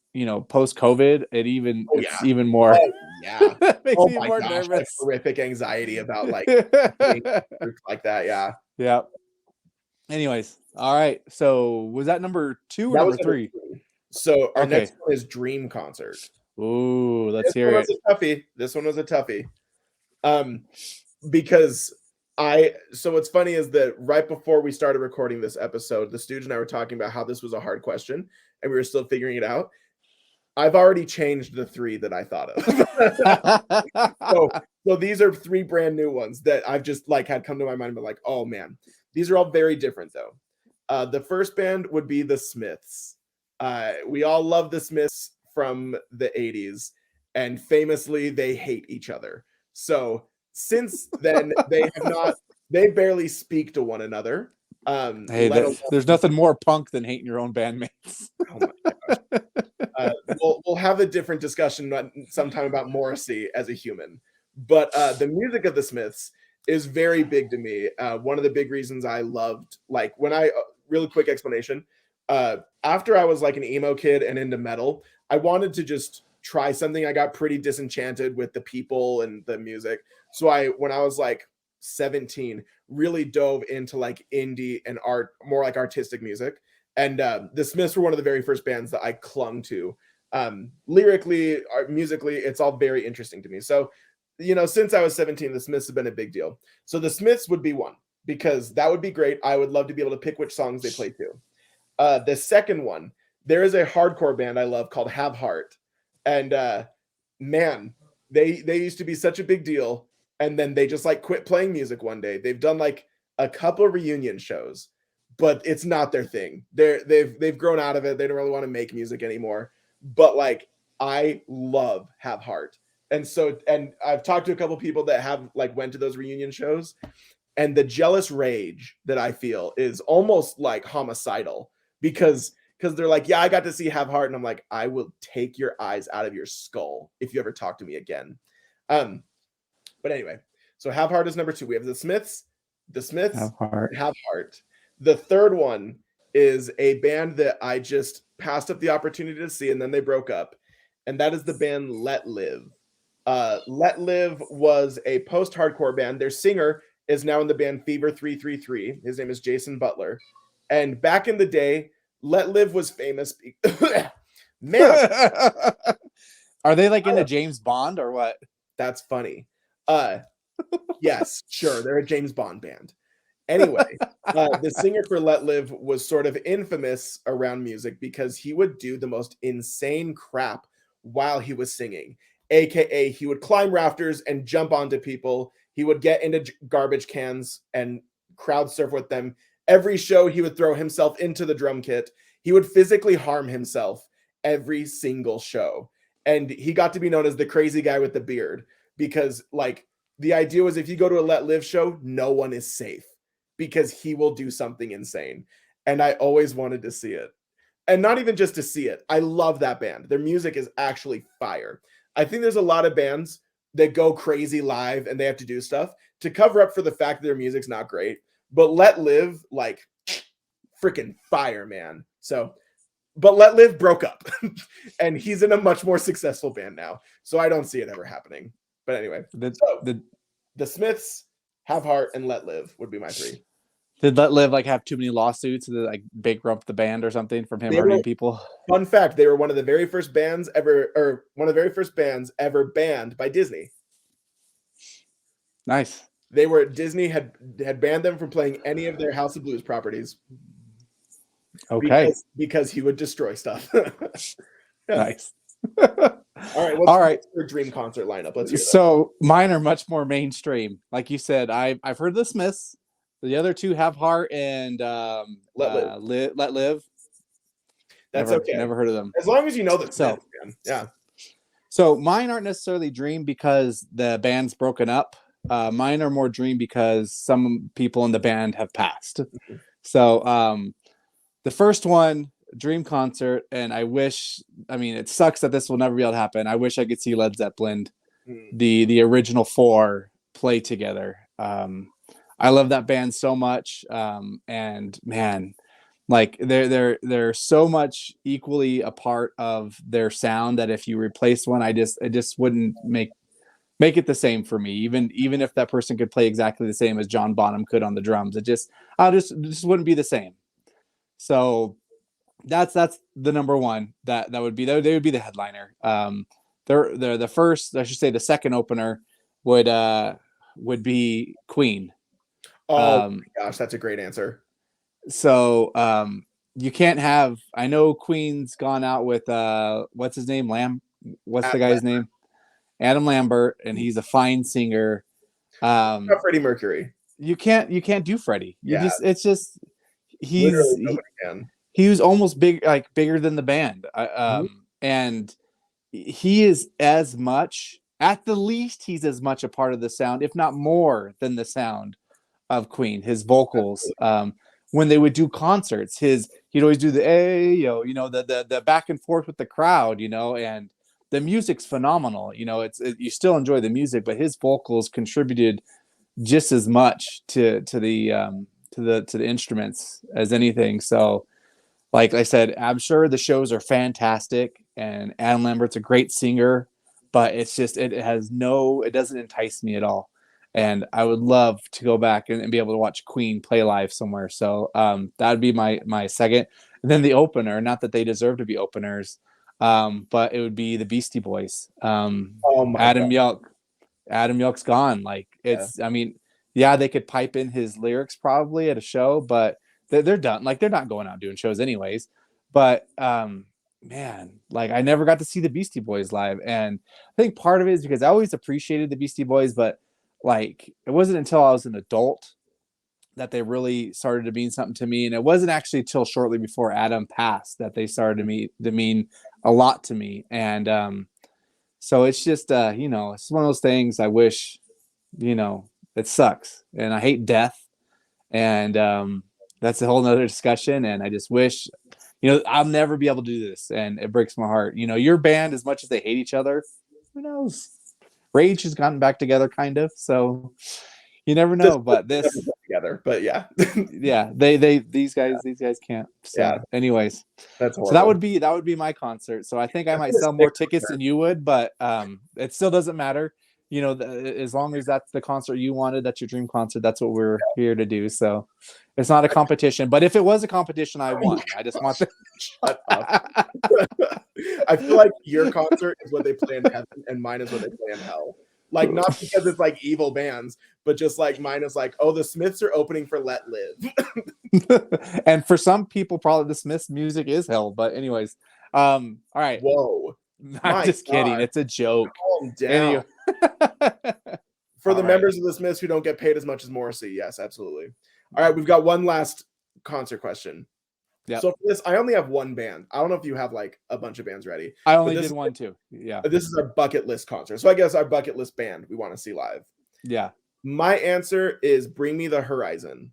post COVID, it's even more. Makes me more nervous. Horrific anxiety about like being like that. Yeah. Anyways, all right. So was that number 2 or number 3? So our next one is Dream Concert. Ooh, let's hear it. This one was a toughie. Because so what's funny is that right before we started recording this episode, the Stooge and I were talking about how this was a hard question and we were still figuring it out. I've already changed the 3 that I thought of. so these are 3 brand new ones that I've just like had come to my mind, but like, oh man, these are all very different though. The first band would be the Smiths. We all love the Smiths from the 80s, and famously they hate each other. So since then, they barely speak to one another. Hey, there's nothing more punk than hating your own bandmates. Oh my gosh. We'll have a different discussion sometime about Morrissey as a human. But the music of the Smiths is very big to me. One of the big reasons I loved, like, really quick explanation. After I was like an emo kid and into metal, I wanted to just try something. I got pretty disenchanted with the people and the music. So when I was like 17, really dove into like indie and art, more like artistic music. And the Smiths were one of the very first bands that I clung to. Lyrically, musically, it's all very interesting to me. So, since I was 17, the Smiths have been a big deal. So the Smiths would be one, because that would be great. I would love to be able to pick which songs they play too. The second one, there is a hardcore band I love called Have Heart. And man, they used to be such a big deal. And then they just like quit playing music one day. They've done like a couple of reunion shows, but it's not their thing. They've grown out of it. They don't really want to make music anymore. But like, I love Have Heart. And I've talked to a couple of people that have like went to those reunion shows, and the jealous rage that I feel is almost like homicidal, because they're like, yeah, I got to see Have Heart. And I'm like, I will take your eyes out of your skull if you ever talk to me again. But anyway, so Have Heart is number 2. We have the Smiths, Have Heart. The third one is a band that I just passed up the opportunity to see, and then they broke up. And that is the band Let Live. Let Live was a post-hardcore band. Their singer is now in the band Fever 333. His name is Jason Butler. And back in the day, Let Live was famous. Man. Are they like into James Bond or what? That's funny. Yes, sure. They're a James Bond band. Anyway, the singer for Let Live was sort of infamous around music because he would do the most insane crap while he was singing. AKA, he would climb rafters and jump onto people. He would get into garbage cans and crowd surf with them. Every show, he would throw himself into the drum kit. He would physically harm himself every single show. And he got to be known as the crazy guy with the beard because, like, the idea was if you go to a Let Live show, no one is safe because he will do something insane. And I always wanted to see it. And not even just to see it. I love that band. Their music is actually fire. I think there's a lot of bands that go crazy live and they have to do stuff to cover up for the fact that their music's not great. But Let Live, like, freaking fire, man. So, but Let Live broke up and he's in a much more successful band now. So I don't see it ever happening. But anyway, the Smiths, Have Heart, and Let Live would be my three. Did Let Live like have too many lawsuits to like bankrupt the band or something from him hurting people? Fun fact: they were one of the very first bands ever, or one of the very first bands ever banned by Disney. Nice. They were Disney had banned them from playing any of their House of Blues properties. Okay. Because he would destroy stuff. Nice. All right. What's your dream concert lineup? Let's hear that. So mine are much more mainstream. Like you said, I've heard the Smiths. The other two, Have Heart and Let Live. That's okay. Never heard of them. As long as you know the Smiths, man. Yeah. So mine aren't necessarily dream because the band's broken up. Mine are more dream because some people in the band have passed. Mm-hmm. So the first one, dream concert, and it sucks that this will never be able to happen. I wish I could see Led Zeppelin, the original four, play together. I love that band so much. And man, like they're so much equally a part of their sound that if you replace one, it just wouldn't make it the same for me. Even if that person could play exactly the same as John Bonham could on the drums, it just wouldn't be the same. So that's the number one that would be, they would be the headliner. They're the first, I should say the second opener would be Queen. Oh my gosh, that's a great answer. So you can't have, I know Queen's gone out with what's his name? What's the guy's name? Adam Lambert, and he's a fine singer. Freddie Mercury. You can't do Freddie. It's just he was almost bigger than the band. And he is as much, at the least, he's as much a part of the sound, if not more than the sound of Queen. His vocals, when they would do concerts, he'd always do the the back and forth with the crowd, and the music's phenomenal. You still enjoy the music, but his vocals contributed just as much to the instruments as anything. So, like I said, I'm sure the shows are fantastic, and Adam Lambert's a great singer, but it's just it doesn't entice me at all. And I would love to go back and be able to watch Queen play live somewhere. So that would be my second. And then the opener, not that they deserve to be openers, but it would be the Beastie Boys. Adam Yelk's gone. Like they could pipe in his lyrics probably at a show, but they're done. Like they're not going out doing shows anyways. But man, like I never got to see the Beastie Boys live. And I think part of it is because I always appreciated the Beastie Boys, but like it wasn't until I was an adult that they really started to mean something to me. And it wasn't actually till shortly before Adam passed that they started to mean a lot to me. And so it's just it's one of those things. I wish, it sucks, and I hate death, and that's a whole nother discussion. And I just wish, I'll never be able to do this, and it breaks my heart. Your band, as much as they hate each other, who knows? Rage has gotten back together, kind of. So you never know. But this together, but yeah, yeah, these guys can't. So, yeah. Anyways, that's horrible. So that would be my concert. So I think I might sell more tickets than you would, but it still doesn't matter. As long as that's the concert you wanted, that's your dream concert. That's what we're here to do. So it's not a competition. But if it was a competition, I won. I just want to shut up. I feel like your concert is what they play in heaven, and mine is what they play in hell. Like not because it's like evil bands, but just like mine is like, oh, the Smiths are opening for Let Live. And for some people, probably the Smiths music is hell. But anyways, all right. Whoa. I'm My just kidding. God. It's a joke. Calm down. Anyway. For All the right. members of the Smiths who don't get paid as much as Morrissey, yes, absolutely. All right, we've got one last concert question. Yep. So for this, I only have one band. I don't know if you have like a bunch of bands ready. I only did one too. Yeah. This is our bucket list concert. So I guess our bucket list band we want to see live. Yeah. My answer is Bring Me the Horizon.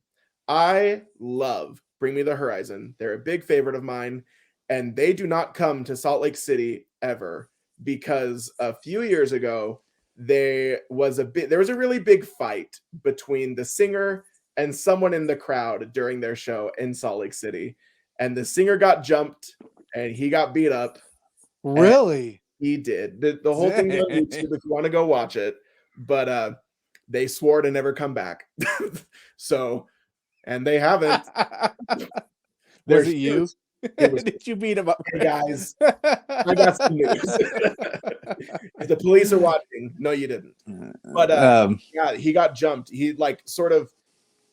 I love Bring Me the Horizon. They're a big favorite of mine, and they do not come to Salt Lake City ever because a few years ago there was a really big fight between the singer and someone in the crowd during their show in Salt Lake City, and the singer got jumped and he got beat up. Really? He did. The whole thing's on YouTube if you want to go watch it, but they swore to never come back. So, and they haven't. Was it you? Was, did you beat him up? Hey guys, I got some news. If the police are watching, no, you didn't. But yeah, he got jumped. He like sort of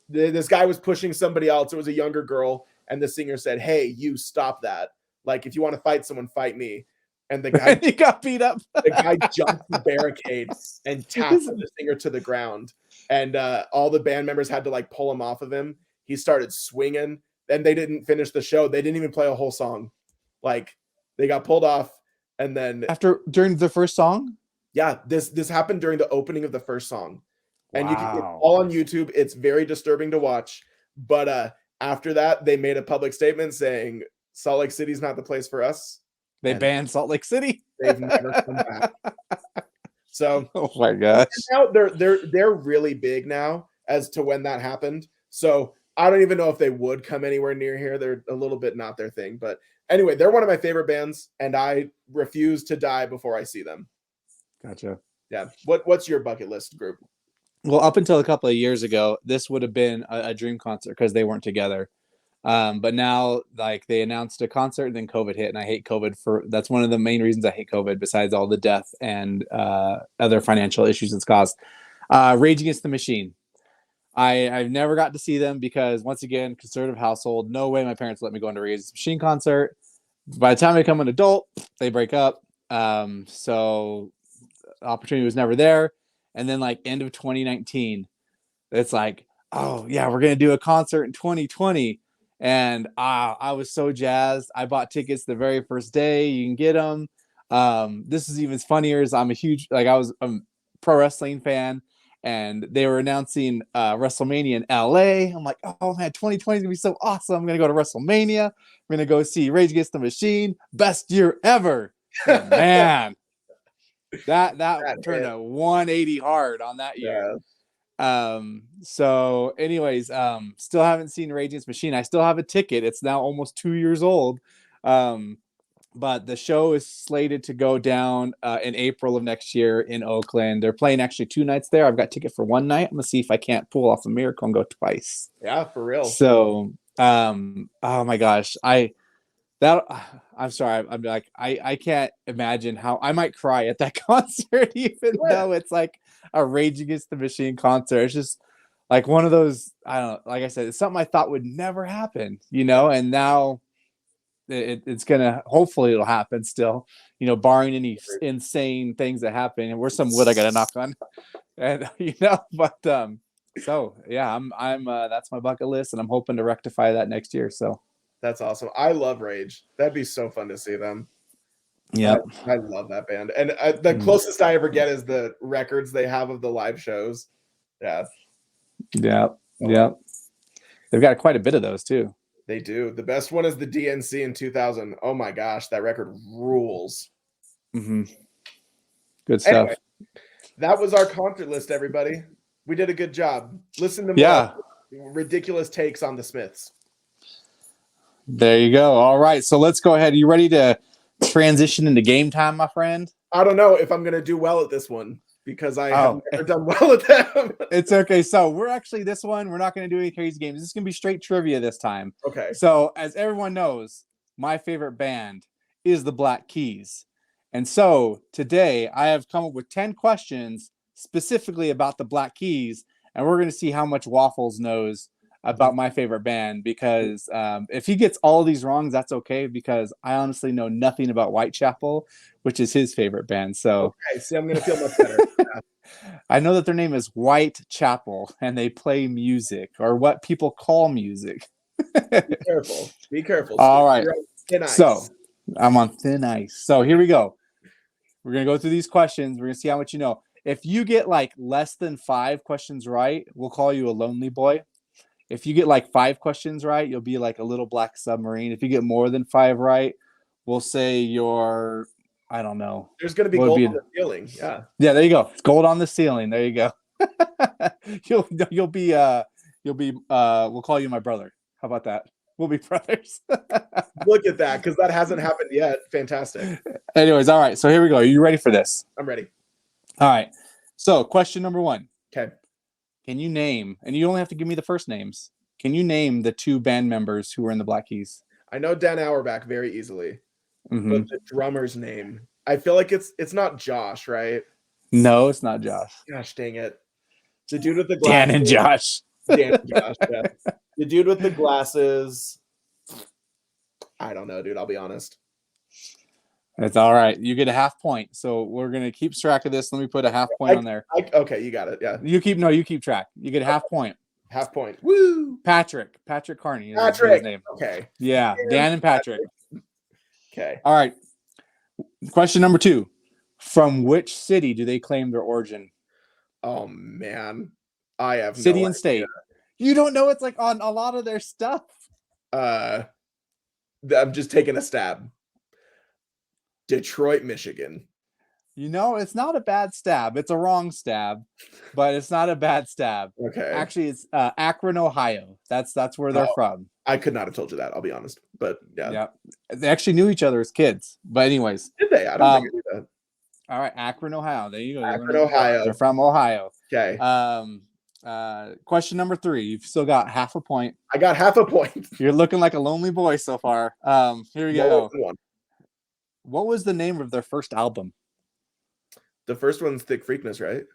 this guy was pushing somebody else. It was a younger girl, and the singer said, "Hey, you stop that! Like, if you want to fight someone, fight me." And the guy he got beat up. The guy jumped the barricade and tapped the singer to the ground, and all the band members had to like pull him off of him. He started swinging. And they didn't finish the show. They didn't even play a whole song. Like they got pulled off, and then during the first song. Yeah, this happened during the opening of the first song, and wow. You can get it all on YouTube. It's very disturbing to watch. But after that, they made a public statement saying Salt Lake City's not the place for us. They banned Salt Lake City. They've never come back. So, oh my gosh, now they're really big now as to when that happened. So. I don't even know if they would come anywhere near here. They're a little bit not their thing. But anyway, they're one of my favorite bands, and I refuse to die before I see them. Gotcha. Yeah. What's your bucket list group? Well, up until a couple of years ago, this would have been a dream concert because they weren't together. But now, like, they announced a concert, and then COVID hit, and I hate COVID that's one of the main reasons I hate COVID, besides all the death and other financial issues it's caused. Rage Against the Machine. I've never got to see them because, once again, conservative household. No way my parents let me go into Rage Against the Machine concert. By the time I become an adult, they break up. So the opportunity was never there. And then, like, end of 2019, it's like, oh, yeah, we're going to do a concert in 2020. And I was so jazzed. I bought tickets the very first day. You can get them. This is even funnier as I'm a pro wrestling fan. And they were announcing WrestleMania in LA. I'm like, oh man, 2020 is gonna be so awesome. I'm gonna go to WrestleMania. I'm gonna go see Rage Against the Machine. Best year ever. Man, that turned a 180 hard on that year. Yeah. So anyways, still haven't seen Rage Against the Machine. I still have a ticket. It's now almost 2 years old. But the show is slated to go down in April of next year in Oakland. They're playing actually 2 nights there. I've got ticket for 1 night. I'm gonna see if I can't pull off a miracle and go twice. Yeah, for real. So, oh my gosh, I'm sorry. I'm like, I can't imagine how I might cry at that concert, even though it's like a Rage Against the Machine concert. It's just like one of those. I don't know. Like I said, it's something I thought would never happen, and now. It's gonna hopefully it'll happen still, barring any insane things that happen. And where's some wood I gotta knock on, and but so yeah, I'm that's my bucket list, and I'm hoping to rectify that next year. So that's awesome. I love Rage. That'd be so fun to see them. Yeah, I love that band, and the closest I ever get is the records they have of the live shows. Yeah. They've got quite a bit of those too. They do. The best one is the DNC in 2000. Oh my gosh, that record rules. Mm-hmm. Good stuff. Anyway, that was our concert list, everybody. We did a good job. Listen to more ridiculous takes on the Smiths. There you go. All right, so let's go ahead. Are you ready to transition into game time, my friend? I don't know if I'm going to do well at this one, because I have never done well at them. It's okay. So we're not going to do any crazy games. This is going to be straight trivia this time. Okay. So as everyone knows, my favorite band is the Black Keys. And so today I have come up with 10 questions specifically about the Black Keys, and we're going to see how much Waffles knows about my favorite band. Because if he gets all of these wrong, that's okay. Because I honestly know nothing about Whitechapel, which is his favorite band. So Okay, see, I'm gonna feel much better. I know that their name is Whitechapel, and they play music, or what people call music. Be careful. Be careful. All Steve. right. You're on thin ice. So I'm on thin ice. So here we go. We're going to go through these questions. We're going to see how much you know. If you get like less than 5 questions right, we'll call you a lonely boy. If you get like 5 questions right, you'll be like a little black submarine. If you get more than 5 right, we'll say you're, I don't know. There's gonna be gold on the ceiling. Yeah. Yeah, there you go. It's gold on the ceiling. There you go. you'll be we'll call you my brother. How about that? We'll be brothers. Look at that, because that hasn't happened yet. Fantastic. Anyways, all right. So here we go. Are you ready for this? I'm ready. All right. So question number 1. Okay. Can you name, and you only have to give me the first names. Can you name the 2 band members who were in the Black Keys? I know Dan Auerbach very easily, Mm-hmm. but the drummer's name, I feel like it's not Josh, right? No, it's not Josh. Gosh dang it. The dude with the Dan glasses. and Josh. Dan and Josh, yeah. The dude with the glasses. I don't know, dude. I'll be honest. It's all right. You get a half point. So we're gonna keep track of this. Let me put a half point on there. Okay, you got it. Yeah. You keep track. You get a half point. Half point. Woo! Patrick Carney is Patrick. his name. Okay. Yeah, Dan and Patrick. Okay. All right. Question number 2. From which city do they claim their origin? Oh man. I have City no and idea. state. You don't know it's like on a lot of their stuff. I'm just taking a stab. Detroit, Michigan. You know, it's not a bad stab. It's a wrong stab, but it's not a bad stab. Okay. Actually, it's Akron, Ohio. That's where they're from. I could not have told you that, I'll be honest. But yeah. Yeah. They actually knew each other as kids. But anyways. Did they? I don't think I knew that. All right, Akron, Ohio. There you go. Akron, Ohio. They're from Ohio. Okay. Question number 3. You've still got half a point. I got half a point. You're looking like a lonely boy so far. Here we go. What was the name of their first album? The first one's Thick Freakness, right?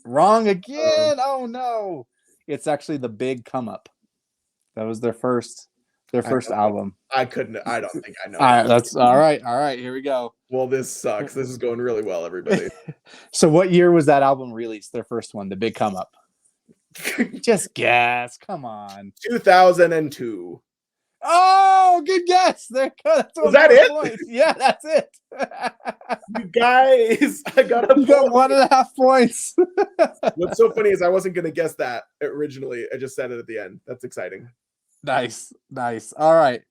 Wrong again. Oh no. It's actually The Big Come Up. That was their first album. I don't think I know. All right, that's all right. All right, here we go. Well, this sucks. This is going really well, everybody. So what year was that album released? Their first one, The Big Come Up. Just guess. Come on. 2002. Oh, good guess. There. Was that it? Points. Yeah, that's it. You guys, I got You got 1.5 points. What's so funny is I wasn't going to guess that originally. I just said it at the end. That's exciting. Nice. All right.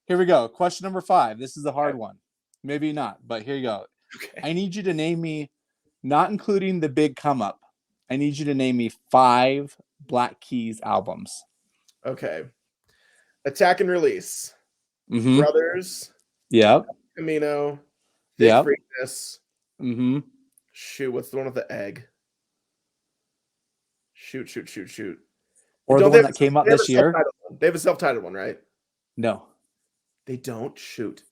Here we go. Question number 5. This is a hard one. Maybe not, but here you go. Okay. I need you to name me, not including The Big Come Up, I need you to name me 5 Black Keys albums. Okay. Attack and Release. Mm-hmm. Brothers. Yep. Camino. Yep. Freakness. Mm-hmm. Shoot, what's the one with the egg? Shoot. Or the one that came out this year? They have a self-titled one, right? No. They don't? Shoot.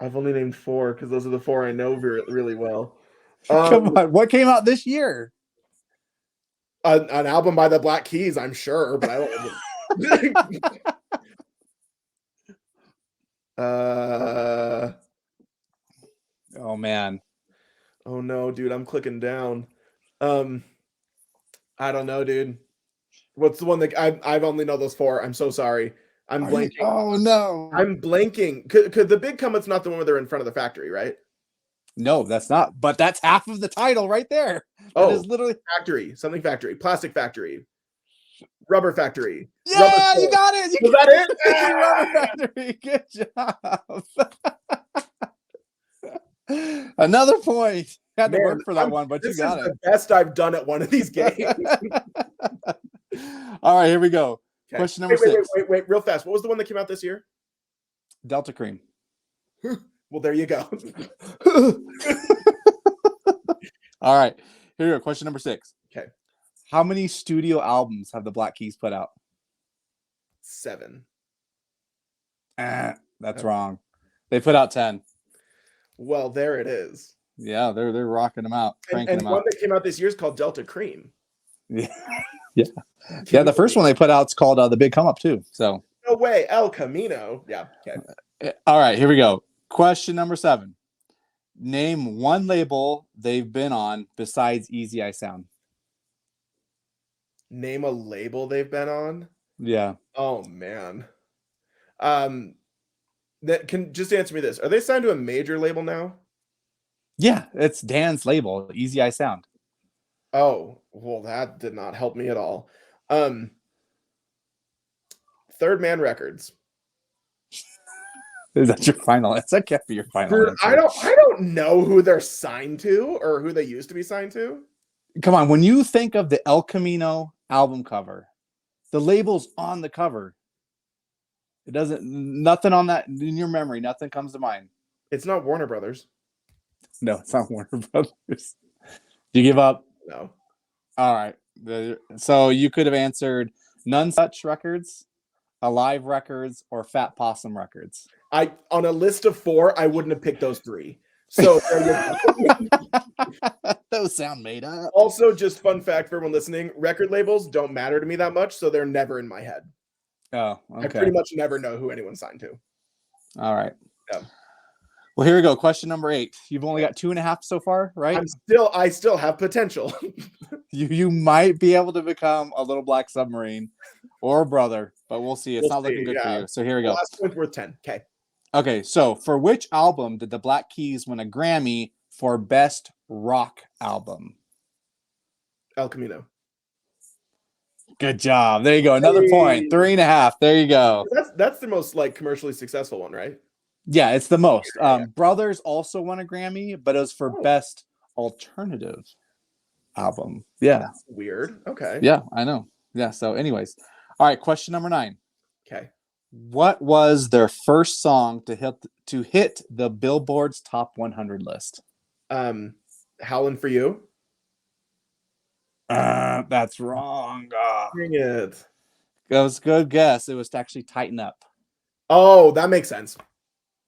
I've only named 4 because those are the 4 I know really well. Come on. What came out this year? An album by the Black Keys, I'm sure, but I don't. Oh man. Oh no, dude, I'm clicking down. I don't know, dude. What's the one that I've only know those 4? I'm so sorry. I'm blanking. Oh no. I'm blanking. Could the Big Come Up's not the one where they're in front of the factory, right? No, that's not. But that's half of the title right there. That is literally factory, something factory, plastic factory, rubber factory. Yeah, you got it. Was that it? Rubber factory. Good job. Another point. Had to work for that one, but you got it. This is the best I've done at one of these games. All right, here we go. Okay. Question number 6. Wait, real fast. What was the one that came out this year? Delta Cream. Well, there you go. All right, here we go. Question number 6. Okay. How many studio albums have the Black Keys put out? 7. That's wrong. They put out 10. Well, there it is. Yeah, they're rocking them out, cranking And them one out. that came out this year is called Delta Cream. Yeah, yeah, Can yeah. you The first believe one they it? put out is called the Big Come Up too. So, No way, El Camino. Yeah. Okay. all right, here we go. Question number 7. Name one label they've been on besides Easy Eye Sound. Name a label they've been on. Yeah, Oh man. Um, that can just answer me this: are they signed to a major label now? yeah. It's Dan's label, Easy Eye Sound. Oh, well, that did not help me at all. Um, Third Man Records. Is that your final answer? That can't be your final Dude, answer. I don't know who they're signed to or who they used to be signed to. Come on, when you think of the El Camino album cover, the label's on the cover. It doesn't, nothing on that in your memory, nothing comes to mind. It's not Warner Brothers. No, it's not Warner Brothers. You give up? No. All right. So you could have answered None Such Records, Alive Records, or Fat Possum Records. On a list of 4, I wouldn't have picked those 3. So there you go. Those sound made up. Also, just fun fact for everyone listening: record labels don't matter to me that much, so they're never in my head. Oh, I okay. pretty much never know who anyone's signed to. All right. Yeah. Well, here we go. Question number 8. You've only got 2.5 so far, right? I still have potential. You might be able to become a Little Black Submarine or a brother, but we'll see. It's We'll not looking see, good for yeah. you. So here we go. Last point's worth 10. Okay. Okay, so for which album did the Black Keys win a Grammy for Best Rock Album? El Camino. Good job. There you go. Another point. 3.5. There you go. That's the most like commercially successful one, right? Yeah, it's the most. Yeah. Brothers also won a Grammy, but it was for Best Alternative Album. Yeah. That's weird. Okay. Yeah, I know. Yeah. So, anyways, all right. Question number 9. Okay. What was their first song to hit the Billboard's Top 100 list? Howlin' for You. That's wrong. Dang it. That was a good guess. It was to actually Tighten Up. Oh, that makes sense.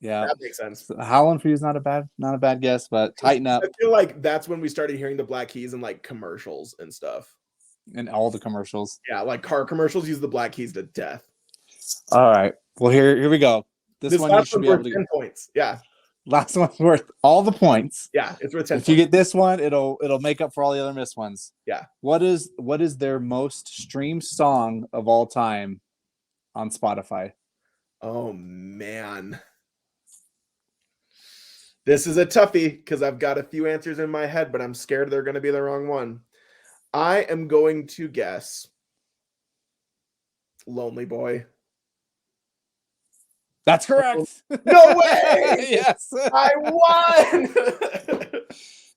Yeah, That makes sense. So Howlin' for You is not a bad guess, but Tighten Up I feel like that's when we started hearing the Black Keys in like commercials and stuff. in all the commercials. Yeah, like car commercials use the Black Keys to death. All right. Well, here we go. This one you last should one's be able worth to 10 points. Yeah. Last one's worth all the points. Yeah, it's worth 10 If you get this one, it'll make up for all the other missed ones. Yeah. What is their most streamed song of all time on Spotify? Oh man. This is a toughie because I've got a few answers in my head, but I'm scared they're going to be the wrong one. I am going to guess Lonely Boy. That's correct. No way! Yes. I won!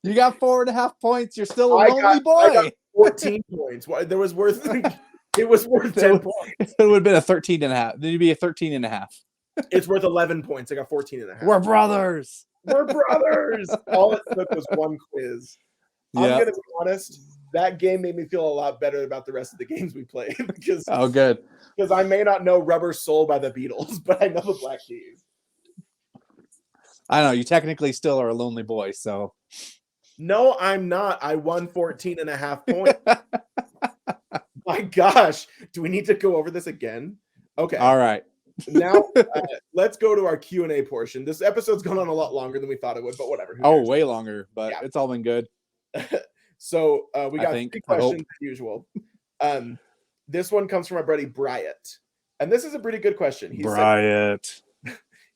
You got 4.5 points. You're still a I lonely boy. I got 14 points. Why there was worth it was worth 10 points. It would have been a 13.5. Then you'd be a 13.5. It's worth 11 points. I got 14 and a half. We're brothers. We're brothers. All it took was one quiz. I'm Yeah. gonna be honest. That game made me feel a lot better about the rest of the games we played because Oh, good. I may not know Rubber Soul by the Beatles, but I know the Black Keys. I know you technically still are a lonely boy, so No, I'm not. I won 14 and a half points. My gosh. Do we need to go over this again? Okay. all right. Now let's go to our Q&A portion. This episode's gone on a lot longer than we thought it would, but whatever. Who Oh, cares? way longer, but Yeah. it's all been good. So we got think, 3 I hope. questions as usual. This one comes from our buddy Bryant. And this is a pretty good question.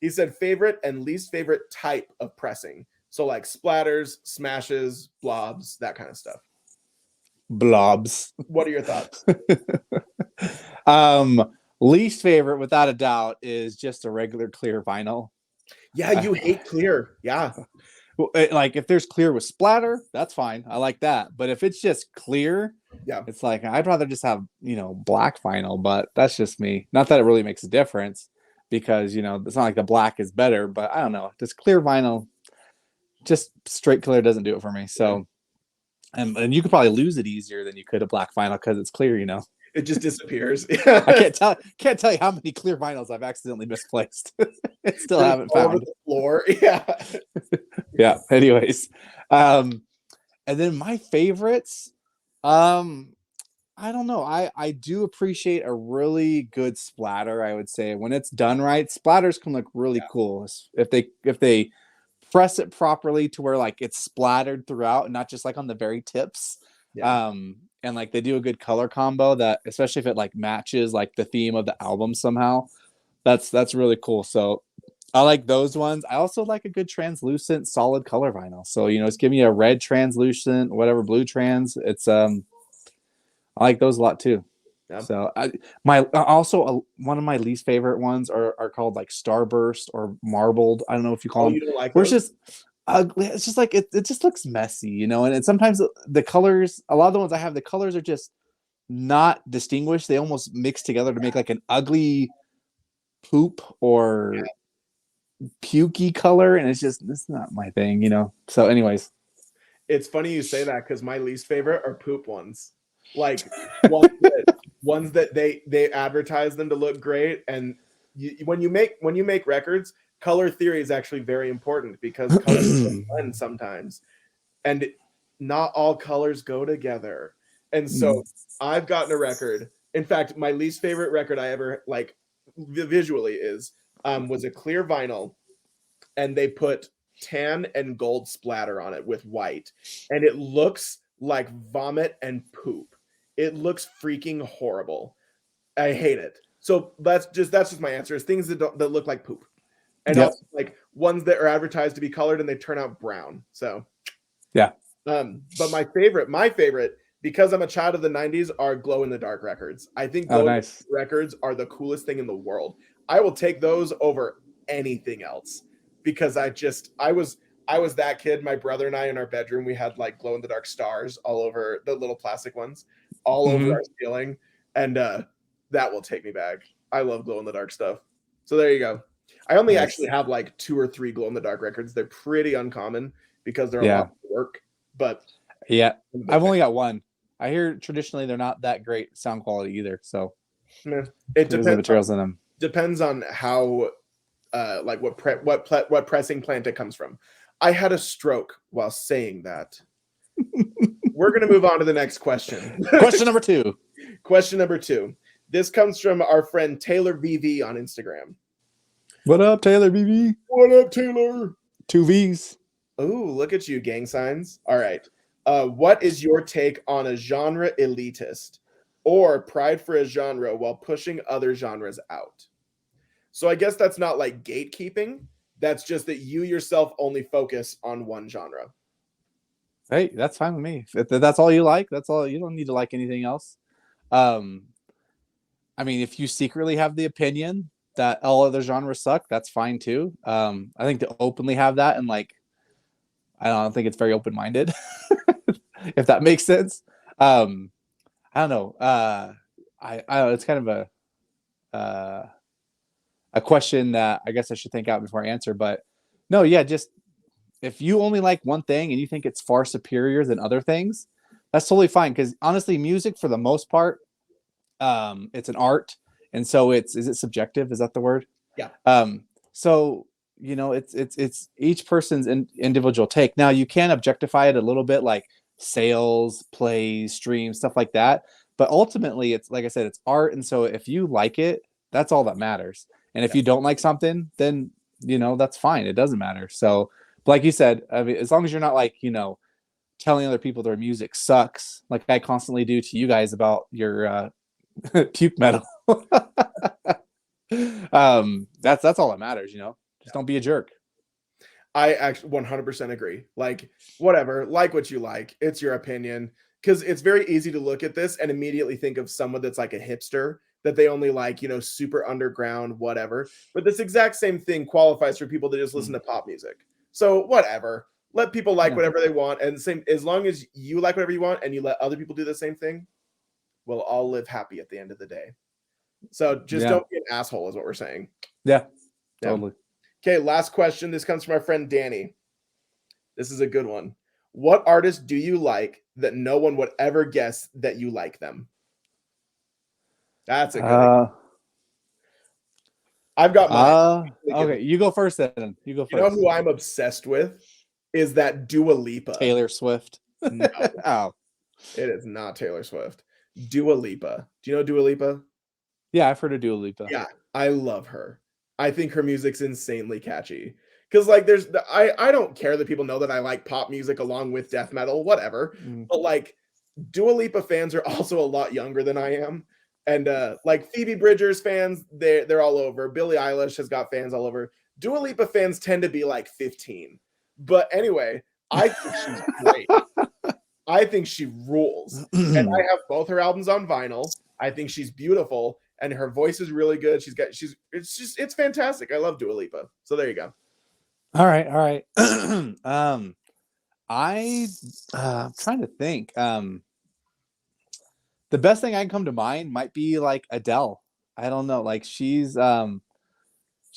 He said favorite and least favorite type of pressing. So like splatters, smashes, blobs, that kind of stuff. Blobs. What are your thoughts? Least favorite, without a doubt, is just a regular clear vinyl. Yeah, you hate clear. Yeah. Well, like if there's clear with splatter, that's fine. I like that. But if it's just clear, Yeah. it's like I'd rather just have black vinyl. But that's just me. Not that it really makes a difference, because it's not like the black is better. But I don't know. Just clear vinyl, just straight clear doesn't do it for me. So, and you could probably lose it easier than you could a black vinyl because it's clear. It just disappears. I can't tell you how many cclear vinyls I've accidentally misplaced. Still haven't All over found. the floor. Yeah. Yeah. Anyways, and then my favorites, I don't know. I do appreciate a really good splatter. I would say when it's done right, splatters can look really cool if they press it properly to where like it's splattered throughout and not just like on the very tips. Yeah. And like they do a good color combo that, especially if it like matches like the theme of the album somehow, that's really cool. So I like those ones. I also like a good translucent solid color vinyl. So it's give me a red translucent, whatever, blue trans. It's I like those a lot too. Yeah. So my also one of my least favorite ones are called like Starburst or Marbled. I don't know if you call Oh, them. you don't like Where it's those? just ugly. It's just like it just looks messy, and sometimes the colors. A lot of the ones I have, the colors are just not distinguished. They almost mix together to make like an ugly poop or pukey color, and it's not my thing. So, anyways, It's funny you say that because my least favorite are poop ones. Like ones that they advertise them to look great, and when you make records, color theory is actually very important because colors blend sometimes, and not all colors go together. And so I've gotten a record. In fact, my least favorite record I ever like visually is was a clear vinyl, and they put tan and gold splatter on it with white, and it looks like vomit and poop. It looks freaking horrible. I hate it. So that's just my answer, is things that look like poop. And yep, also like ones that are advertised to be colored and they turn out brown. So yeah, but my favorite, because I'm a child of the 90s, are glow in the dark records. I think oh glow in the nice, dark records are the coolest thing in the world. I will take those over anything else because I was that kid. My brother and I in our bedroom, we had like glow in the dark stars all over, the little plastic ones, all over our ceiling. And that will take me back. I love glow in the dark stuff. So there you go. I only nice, actually have like 2 or 3 glow in the dark records. They're pretty uncommon because they're a lot yeah. of work, but Yeah, I'm a big I've fan. only got one. I hear traditionally they're not that great sound quality either. So Meh. It because of the depends on materials in them. how like what pressing plant it comes from. I had a stroke while saying that. We're gonna move on to the next question. Question number 2. Question number 2. This comes from our friend Taylor VV on Instagram. What up, Taylor BB? What up, Taylor? 2 V's. Oh, look at you, gang signs. All right. What is your take on a genre elitist or pride for a genre while pushing other genres out? So I guess that's not like gatekeeping. That's just that you yourself only focus on one genre. Hey, that's fine with me. If that's all you like, that's all. You don't need to like anything else. Um, I mean, if you secretly have the opinion that all other genres suck, that's fine too. I think to openly have that and like, I don't think it's very open minded, if that makes sense. Um, I don't know. It's kind of a question that I guess I should think out before I answer. But no, yeah, just if you only like one thing and you think it's far superior than other things, that's totally fine. Because honestly, music for the most part, it's an art, and so is it subjective? Is that the word? Yeah. So it's each person's individual take. Now you can objectify it a little bit, like sales, plays, streams, stuff like that. But ultimately, it's like I said, it's art, and so if you like it, that's all that matters. And if Yeah. you don't like something, then that's fine. It doesn't matter. So, like you said, I mean, as long as you're not like telling other people their music sucks, like I constantly do to you guys about your puke metal. That's all that matters. Just don't be a jerk. I actually 100% agree. Like, whatever, like what you like. It's your opinion. Because it's very easy to look at this and immediately think of someone that's like a hipster, that they only like, super underground, whatever. But this exact same thing qualifies for people that just listen to pop music. So, whatever. Let people like Yeah. whatever they want. And same, as long as you like whatever you want and you let other people do the same thing, we'll all live happy at the end of the day. So just Yeah. don't be an asshole, is what we're saying. Yeah. Yeah. Totally. Okay, last question. This comes from our friend Danny. This is a good one. What artist do you like that no one would ever guess that you like them? That's a good one. I've got mine. Okay, you go first then. You go You know first. who I'm obsessed with? is that Dua Lipa. Taylor Swift. No, Oh, it is not Taylor Swift. Dua Lipa. Do you know Dua Lipa? yeah, I've heard of Dua Lipa. Yeah, I love her. I think her music's insanely catchy. Because like I don't care that people know that I like pop music along with death metal, whatever. But like Dua Lipa fans are also a lot younger than I am. And like Phoebe Bridgers fans, they're all over. Billie Eilish has got fans all over. Dua Lipa fans tend to be like 15. But anyway, I think she's great. I think she rules. And I have both her albums on vinyl. I think she's beautiful and her voice is really good. It's fantastic. I love Dua Lipa. So there you go. All right. I'm trying to think. The best thing I can come to mind might be like Adele. I don't know. Like she's kind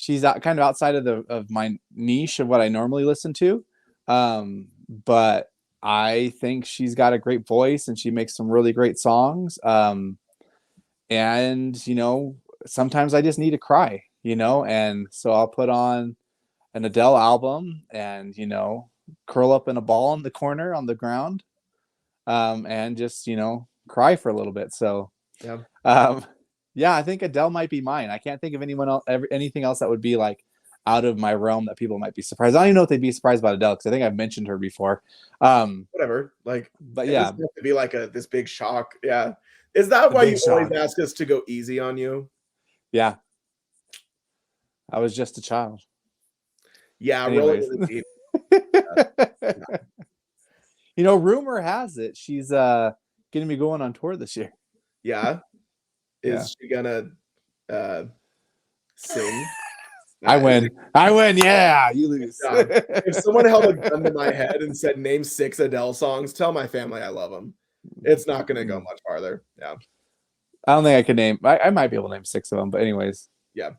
of outside of my niche of what I normally listen to. But I think she's got a great voice and she makes some really great songs. And sometimes I just need to cry, and so I'll put on an Adele album and curl up in a ball in the corner on the ground, and just cry for a little bit. So yeah, I think Adele might be mine. I can't think of anything else that would be like out of my realm that people might be surprised. I don't even know if they'd be surprised about Adele because I think I've mentioned her before. Whatever, like, but yeah, it doesn't have to be like this big shock. Yeah, is that why you always ask us to go easy on you? Yeah, I was just a child. Yeah, really. Rumor has it she's getting me going on tour this year. Yeah, is she gonna sing? I win. Yeah, you lose. If someone held a gun to my head and said, "Name 6 Adele songs," tell my family I love them. It's not going to go much farther. Yeah, I don't think I could name. I might be able to name 6 of them, but anyways. Yeah.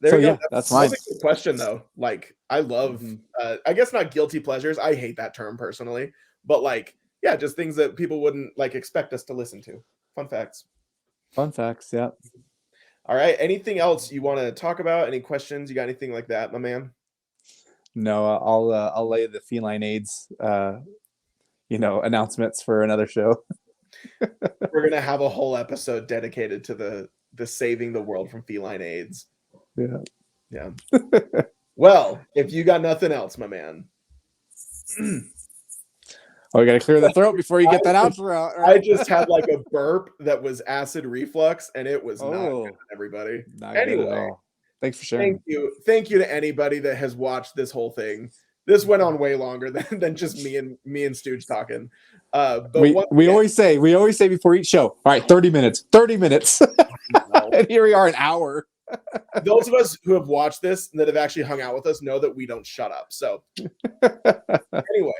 There you go. That's mine. That's a good question, though. Like, I love. I guess not guilty pleasures. I hate that term personally, but like, yeah, just things that people wouldn't like expect us to listen to. Fun facts. Yeah. All right. Anything else you want to talk about? Any questions? You got anything like that, my man? No, I'll lay the feline AIDS, announcements for another show. We're gonna have a whole episode dedicated to the saving the world from feline AIDS. Yeah. Well, if you got nothing else, my man. Oh, we gotta clear the throat before you get that outro out. Right? I just had like a burp that was acid reflux, and it was not good, everybody. Anyway, thanks for sharing. Thank you to anybody that has watched this whole thing. This went on way longer than just me and Stooge talking. But we always say before each show, all right, 30 minutes. And here we are, an hour. Those of us who have watched this and that have actually hung out with us know that we don't shut up. So anyway.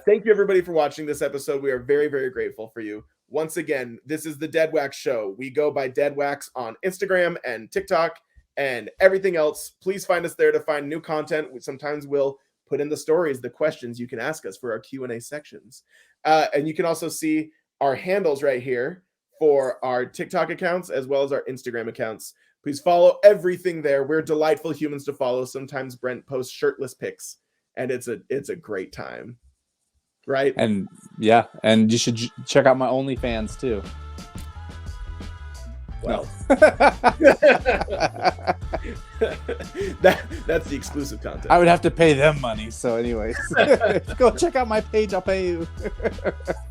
Thank you, everybody, for watching this episode. We are very, very grateful for you. Once again, this is the Deadwax Show. We go by Deadwax on Instagram and TikTok and everything else. Please find us there to find new content. Sometimes we'll put in the stories, the questions you can ask us for our Q&A sections. And you can also see our handles right here for our TikTok accounts as well as our Instagram accounts. Please follow everything there. We're delightful humans to follow. Sometimes Brent posts shirtless pics, and it's a great time. Right. And yeah, and you should check out my OnlyFans too. Well, that's the exclusive content. I would have to pay them money. So anyways, go check out my page. I'll pay you.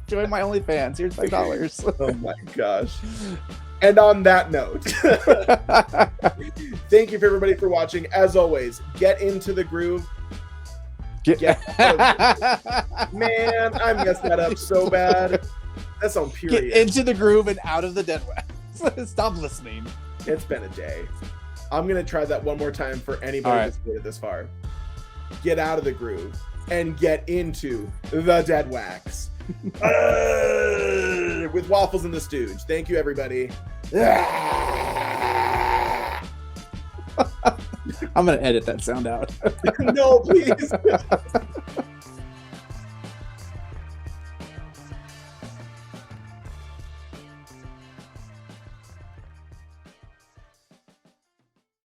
Join my OnlyFans. Here's $5. Oh my gosh. And on that note, thank you for everybody for watching. As always, get into the groove. Man, I messed that up so bad. That's on period. Get into the groove and out of the Deadwax. Stop listening. It's been a day. I'm gonna try that one more time for anybody that's made it this far. Get out of the groove and get into the Deadwax. With Waffles and the Stooge. Thank you, everybody. I'm gonna edit that sound out. No, please.